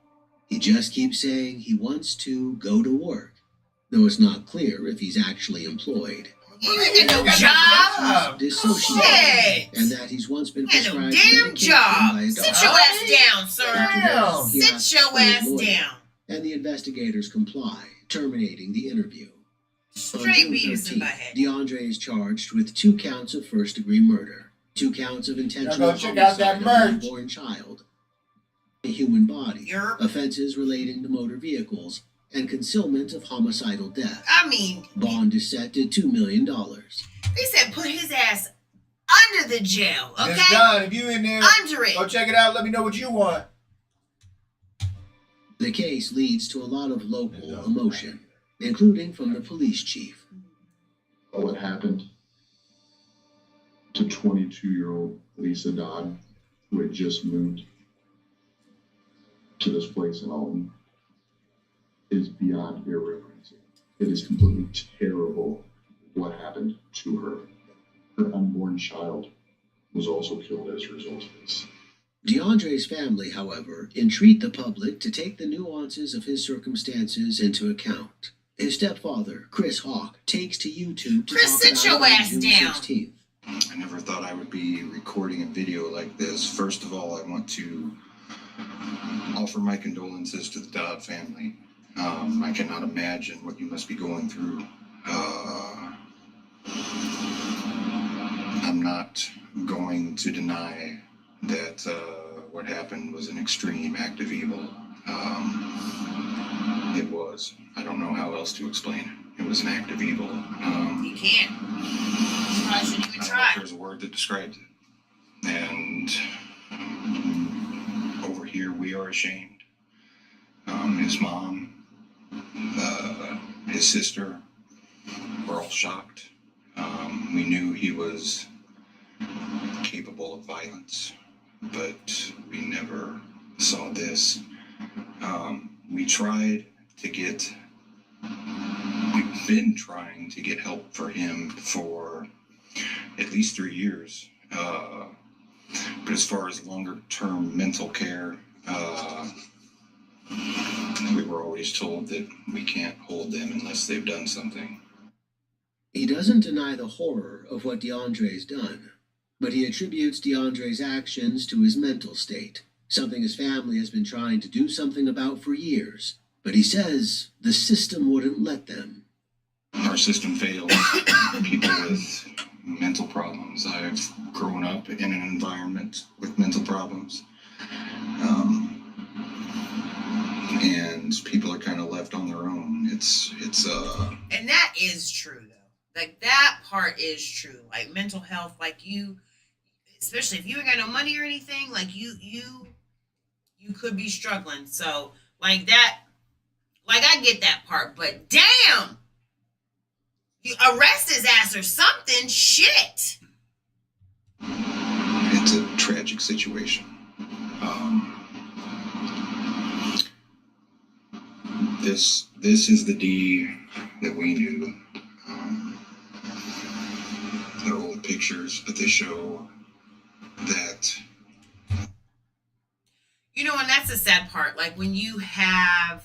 He just keeps saying he wants to go to work, though it's not clear if he's actually employed. You ain't got no job. Dissociated, and that he's once been prescribed damn medication job. by a Sit doctor. your ass down, sir. He Sit asks your for a ass lawyer, down. And the investigators comply, terminating the interview. Straight On June beavis in my 13th, head. DeAndre is charged with 2 counts of first-degree murder, 2 counts of intentional Now go check out that homicide of an merch. unborn child, a human body, offenses relating to motor vehicles, and concealment of homicidal death. I mean, Bond is set to $2 million. they said put his ass under the jail, okay? It's done. If you in there, Under it. go check it out. Let me know what you want. The case leads to a lot of local emotion, including from the police chief. What happened to 22-year-old Lisa Dodd, who had just moved to this place in Alton, is beyond irreversible. It is completely terrible what happened to her. Her unborn child was also killed as a result of this. DeAndre's family, however, entreat the public to take the nuances of his circumstances into account. His stepfather, Chris Hawk, takes to YouTube to Chris, talk sit about your it on ass June down. 16th. I never thought I would be recording a video like this. First of all, I want to offer my condolences to the Dodd family. I cannot imagine what you must be going through. I'm not going to deny that what happened was an extreme act of evil. It was. I don't know how else to explain it. It was an act of evil. You can't. I shouldn't even I don't know try. if there's a word that describes it. And over here, we are ashamed. His mom, his sister, were all shocked. We knew he was capable of violence, but we never saw this. We've been trying to get help for him for at least 3 years. But as far as longer term mental care, we were always told that we can't hold them unless they've done something. He doesn't deny the horror of what DeAndre's done, but he attributes DeAndre's actions to his mental state, something his family has been trying to do something about for years. But he says the system wouldn't let them. Our system fails people with mental problems. I've grown up in an environment with mental problems. And people are kind of left on their own. And that is true, though. Like, that part is true. Like, mental health, like, you, especially if you ain't got no money or anything, like, you could be struggling. So, like, that, like, I get that part, but damn! You arrest his ass or something, shit! It's a tragic situation. This is the D that we knew. The pictures, but they show that. You know, and that's the sad part. Like when you have,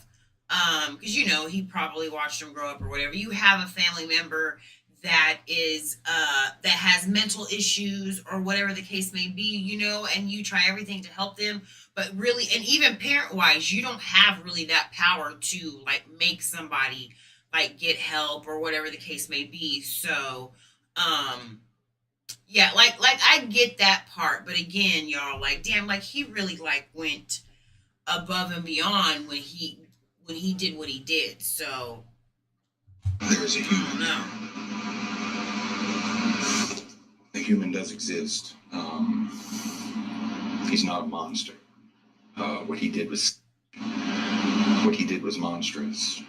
because you know he probably watched him grow up or whatever. You have a family member that is that has mental issues or whatever the case may be, you know, and you try everything to help them, but really, and even parent wise, you don't have really that power to like make somebody like get help or whatever the case may be. So yeah, like I get that part, but again, y'all, like damn, like he really like went above and beyond when he did what he did. So There's a human. I don't know. The human does exist. He's not a monster. What he did was monstrous.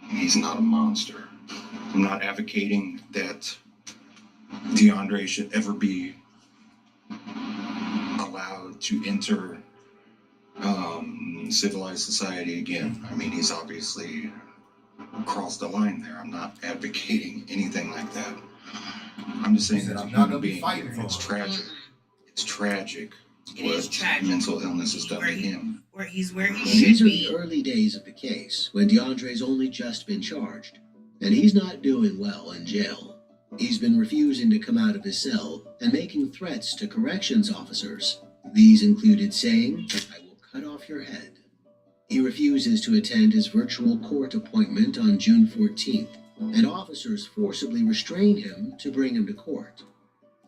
He's not a monster. I'm not advocating that DeAndre should ever be allowed to enter civilized society again. I mean, he's obviously crossed the line there. I'm not advocating anything like that. I'm just saying that I'm not going to be fighting for it's tragic. It's tragic what mental illness has done to him. Where he should These are be. the early days of the case, when DeAndre's only just been charged, and he's not doing well in jail. He's been refusing to come out of his cell and making threats to corrections officers. These included saying, "I will cut off your head." He refuses to attend his virtual court appointment on June 14th, and officers forcibly restrain him to bring him to court.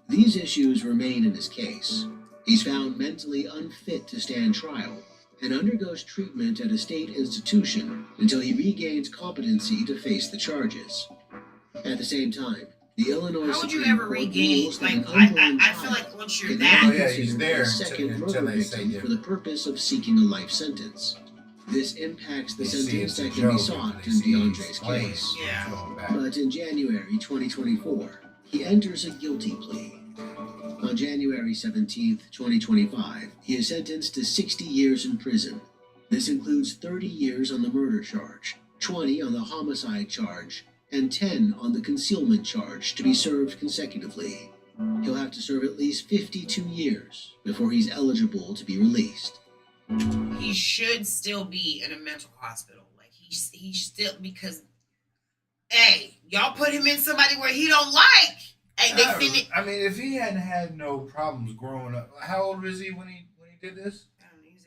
These issues remain in his case. He's found mentally unfit to stand trial and undergoes treatment at a state institution until he regains competency to face the charges. At the same time, the Illinois How would you Supreme ever Court regain? rules that Like, an unborn I feel child like once you're can that, now Oh, yeah, he's considered there a second until murder they say victim for the purpose of seeking a life sentence. This impacts the They see sentence it's a that can be joke, sought they in see DeAndre's he's playing. case. Yeah. But in January 2024, he enters a guilty plea. On January 17th, 2025, he is sentenced to 60 years in prison. This includes 30 years on the murder charge, 20 on the homicide charge, and 10 on the concealment charge to be served consecutively. He'll have to serve at least 52 years before he's eligible to be released. he should still be in a mental hospital. Like he still, because hey, y'all put him in somebody where he don't like. Hey, they finish. I mean, if he hadn't had no problems growing up, how old was he when he did this? I don't know, he was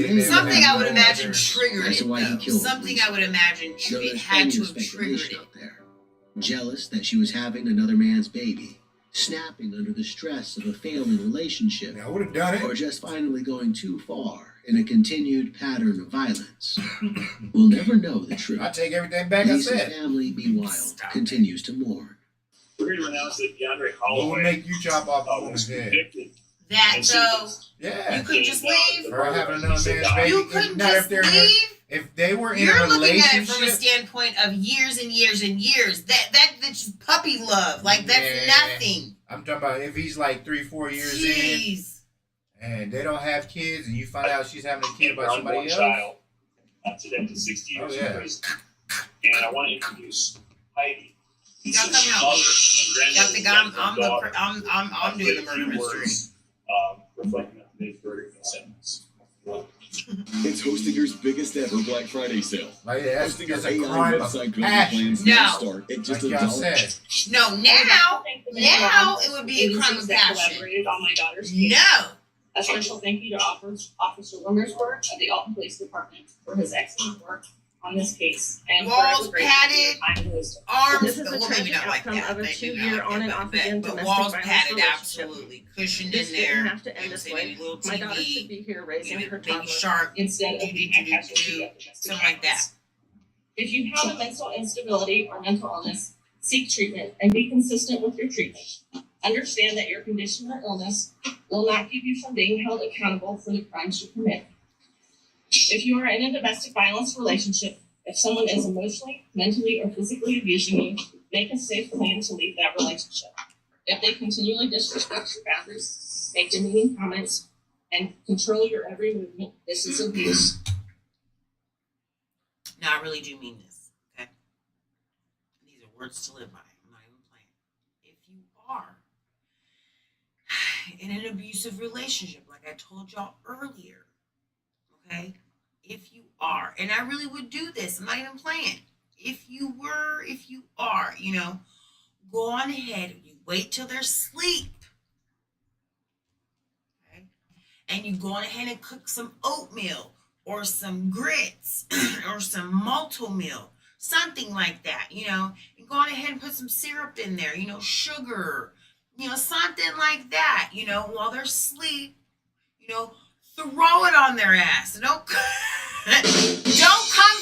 in his early 20s. Something I would imagine triggered That's it. why he Though. killed Something I would imagine No, it there's had plenty to of have triggered speculation it. out there. Jealous that she was having another man's baby, snapping under the stress of a failing relationship, I would have done it. or just finally going too far in a continued pattern of violence. We'll never know the truth. I take everything back I Lisa's said. family, meanwhile, continues to mourn. We're going to announce that DeAndre What would Holloway make you chop off a woman's head? That though, Yeah. you couldn't just leave. For having another man's baby. You couldn't Not just if they're in a- leave. If they were in You're a looking at it relationship. from a standpoint of years and years and years. That's just puppy love. Like that's Yeah. nothing. I'm talking about if he's like 3-4 years Jeez. in and they don't have kids and you find out she's having a kid by Our somebody unborn else. child sentenced to 60 years Oh, yeah. in prison. And I want to introduce Heidi. Y'all This come is help me. mother and Y'all think I'm doing the murder mystery. reflecting on today's verdict and sentence. It's Hostinger's biggest ever Black Friday sale. Like, that's Hostinger's a AI crime of website building passion. plans No. now start at just Like y'all $1. said. No, now it would be a crime of passion. Collaborated on my daughter's No. case. A special thank you to Officer Wimmersworth of the Alton Police Department for his excellent work on this case and Walls forever grateful for your padded, time and wisdom. arms. This is a well, maybe tragic not like outcome that. of a Maybe 2-year not on like and that, off but again but domestic walls violence padded, relationship. absolutely cushioned This in there. didn't have to end Maybe this say way. maybe a little My daughter TV, should be here raising maybe her Baby toddler Shark, instead of being a casualty of domestic something like that. violence. If you have a mental instability or mental illness, seek treatment and be consistent with your treatment. Understand that your condition or illness will not keep you from being held accountable for the crimes you commit. If you are in a domestic violence relationship, if someone is emotionally, mentally, or physically abusing you, make a safe plan to leave that relationship. If they continually disrespect your boundaries, make demeaning comments, and control your every movement, this is abuse. No, I really do mean this. Okay. These are Words to live by. I'm not even playing. If you are in an abusive relationship, like I told y'all earlier, okay? If you are, and I really would do this, I'm not even playing. If you are, go on ahead. You wait till they're asleep. Okay? And you go on ahead and cook some oatmeal or some grits or some malto meal, something like that, and go on ahead and put some syrup in there, sugar, something like that, while they're asleep, throw it on their ass. Don't come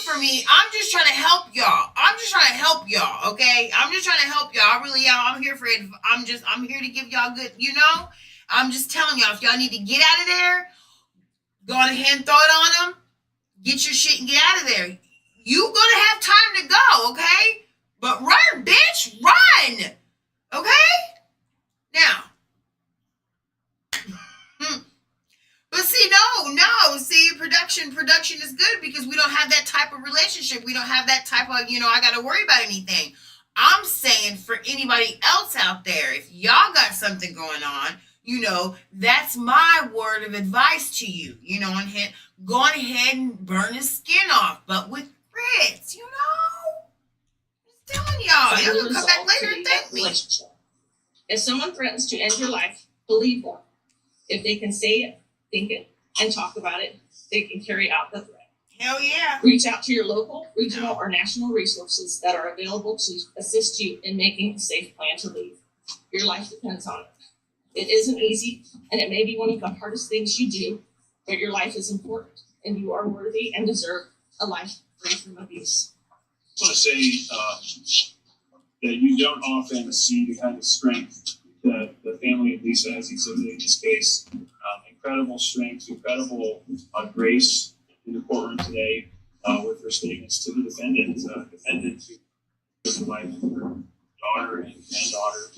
for me. I'm just trying to help y'all. Okay? I'm just trying to help y'all. I really am. I'm here for it. I'm here to give y'all good, I'm just telling y'all, if y'all need to get out of there, go on ahead and throw it on them. Get your shit and get out of there. You gonna have time to go, okay? But run, bitch, run. Okay? Now. But see, no. See, production is good because we don't have that type of relationship. We don't have that type of, I got to worry about anything. I'm saying for anybody else out there, if y'all got something going on, that's my word of advice to you. Go on ahead and burn his skin off, but with grits, Just telling y'all. Y'all gonna come back later and thank me. If someone threatens to end your life, believe them. If they can say it, think it, and talk about it, they can carry out the threat. Hell yeah. Reach out to your local, regional, or national resources that are available to assist you in making a safe plan to leave. Your life depends on it. It isn't easy, and it may be one of the hardest things you do, but your life is important, and you are worthy and deserve a life free from abuse. I want to say that you don't often see the kind of strength that the family of Lisa has exhibited in this case. Incredible strength, incredible grace in the courtroom today with her statements to the defendant. Defendant who was the wife of her daughter and granddaughter,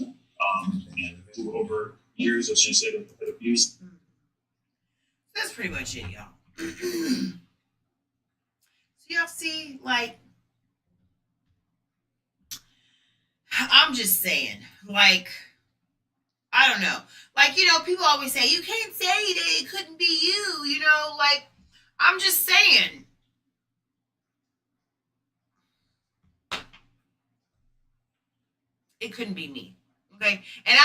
and who over years, as she said, had abused. That's pretty much it, y'all. So y'all see, I'm just saying, I don't know. People always say, you can't say that it couldn't be you, I'm just saying. It couldn't be me. Okay? And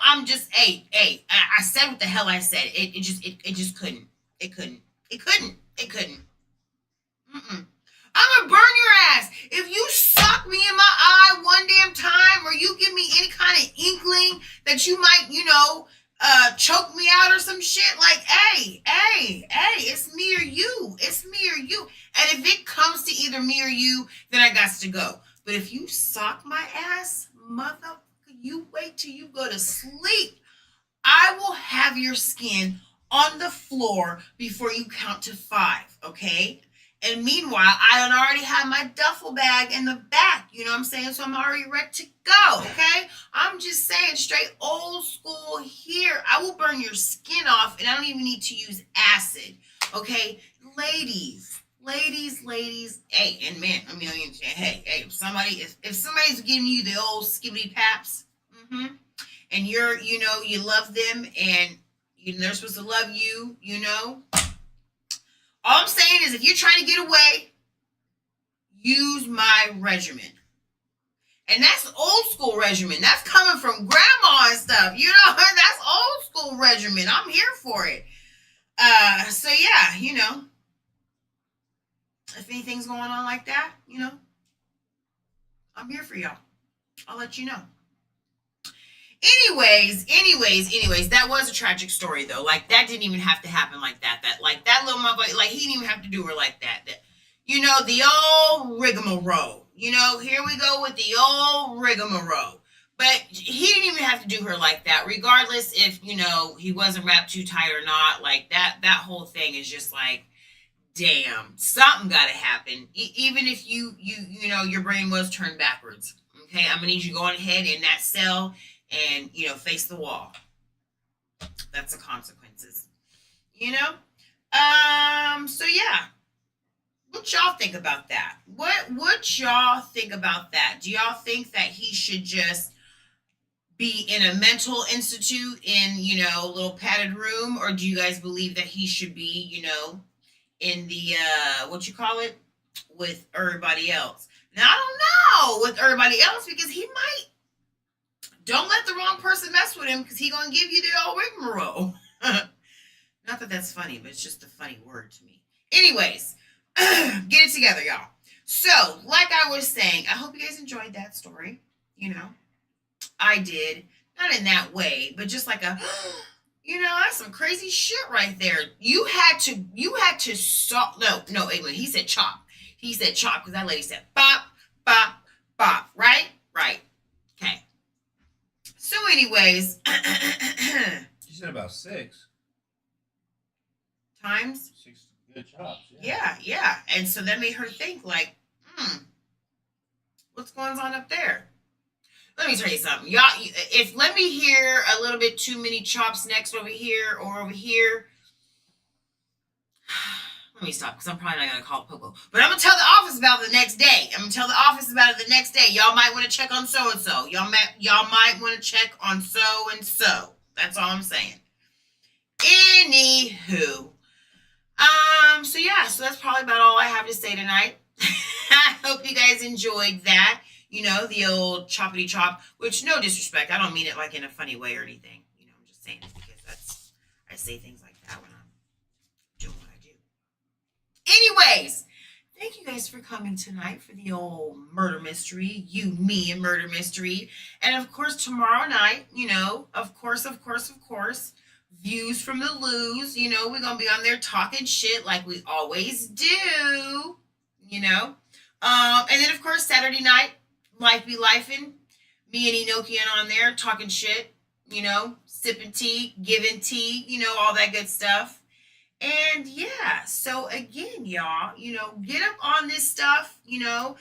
I'm just, I said what the hell I said. It just couldn't. It couldn't. Mm-mm. I'm gonna burn your ass. If you suck me in my eye one damn time, or you give me any kind of inkling that you might, choke me out or some shit, hey, it's me or you. And if it comes to either me or you, then I got to go. But if you sock my ass, motherfucker, you wait till you go to sleep. I will have your skin on the floor before you count to 5, okay? And meanwhile, I don't already have my duffel bag in the back, you know what I'm saying? So I'm already ready to go, okay? I'm just saying, straight old school here. I will burn your skin off, and I don't even need to use acid, okay? Ladies, hey, and men, hey, if somebody's giving you the old skibbity paps, and you're, you love them, and they're supposed to love you, all I'm saying is, if you're trying to get away, use my regimen. And that's old school regimen. That's coming from grandma and stuff. That's old school regimen. I'm here for it. So yeah, if anything's going on like that, I'm here for y'all. I'll let you know. Anyways, that was a tragic story though. That didn't even have to happen like that. That little motherfucker, he didn't even have to do her like that. The old rigmarole. Here we go with the old rigmarole. But he didn't even have to do her like that, regardless if, he wasn't wrapped too tight or not. That whole thing is just damn, something gotta happen. Even if your brain was turned backwards. Okay, I'm gonna need you to go on ahead in that cell and face the wall. That's the consequences. So yeah, What y'all think about that? What y'all think about that? Do y'all think that he should just be in a mental institute in, you know, a little padded room, or do you guys believe that he should be, you know, in the what you call it, with everybody else? Now I don't know with everybody else, because he might, don't let the wrong person mess with him, because he gonna give you the old rigmarole. Not that that's funny, but it's just a funny word to me. Anyways, get it together, y'all. So, like I was saying, I hope you guys enjoyed that story. You know, I did. Not in that way, but just like a, you know, that's some crazy shit right there. You had to stop. No, wait, he said chop. He said chop, because that lady said bop, bop, bop, right? Right. Okay. So anyways. She said about 6 times. 6 good chops. Yeah. And so that made her think like, what's going on up there? Let me tell you something. Y'all, if let me hear a little bit too many chops next over here or over here. Let me stop, because I'm probably not going to call Popo. But I'm going to tell the office about it the next day. Y'all might want to check on so-and-so. Y'all might want to check on so-and-so. That's all I'm saying. Anywho. So yeah, so that's probably about all I have to say tonight. I hope you guys enjoyed that. You know, the old choppity chop, which, no disrespect, I don't mean it like in a funny way or anything. You know, I'm just saying it because I say things like that when I'm doing what I do. Anyways, thank you guys for coming tonight for the old murder mystery, you, me, and murder mystery. And of course, tomorrow night, you know, of course, views from the loos, you know, we're going to be on there talking shit like we always do, you know. And then, of course, Saturday night, Life Be Lifing, me and Enochian on there talking shit, you know, sipping tea, giving tea, you know, all that good stuff. And yeah, so again, y'all, you know, get up on this stuff, you know,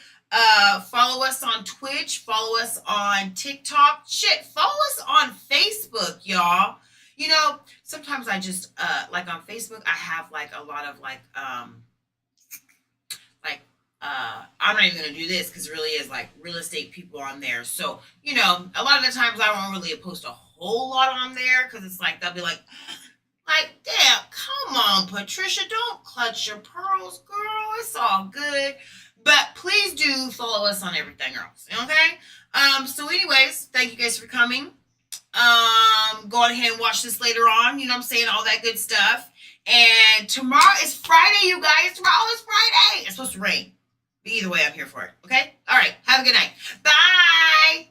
follow us on Twitch, follow us on TikTok, follow us on Facebook, y'all. You know, sometimes I just, like on Facebook, I have like a lot of I'm not even going to do this because it really is like real estate people on there. So, you know, a lot of the times I won't really post a whole lot on there because it's like, they'll be like, damn, come on, Patricia, don't clutch your pearls, girl. It's all good. But please do follow us on everything else, okay? So anyways, thank you guys for coming. Go ahead and watch this later on. You know what I'm saying? All that good stuff. And tomorrow is Friday, you guys. Tomorrow is Friday. It's supposed to rain. But either way, I'm here for it. Okay? All right. Have a good night. Bye.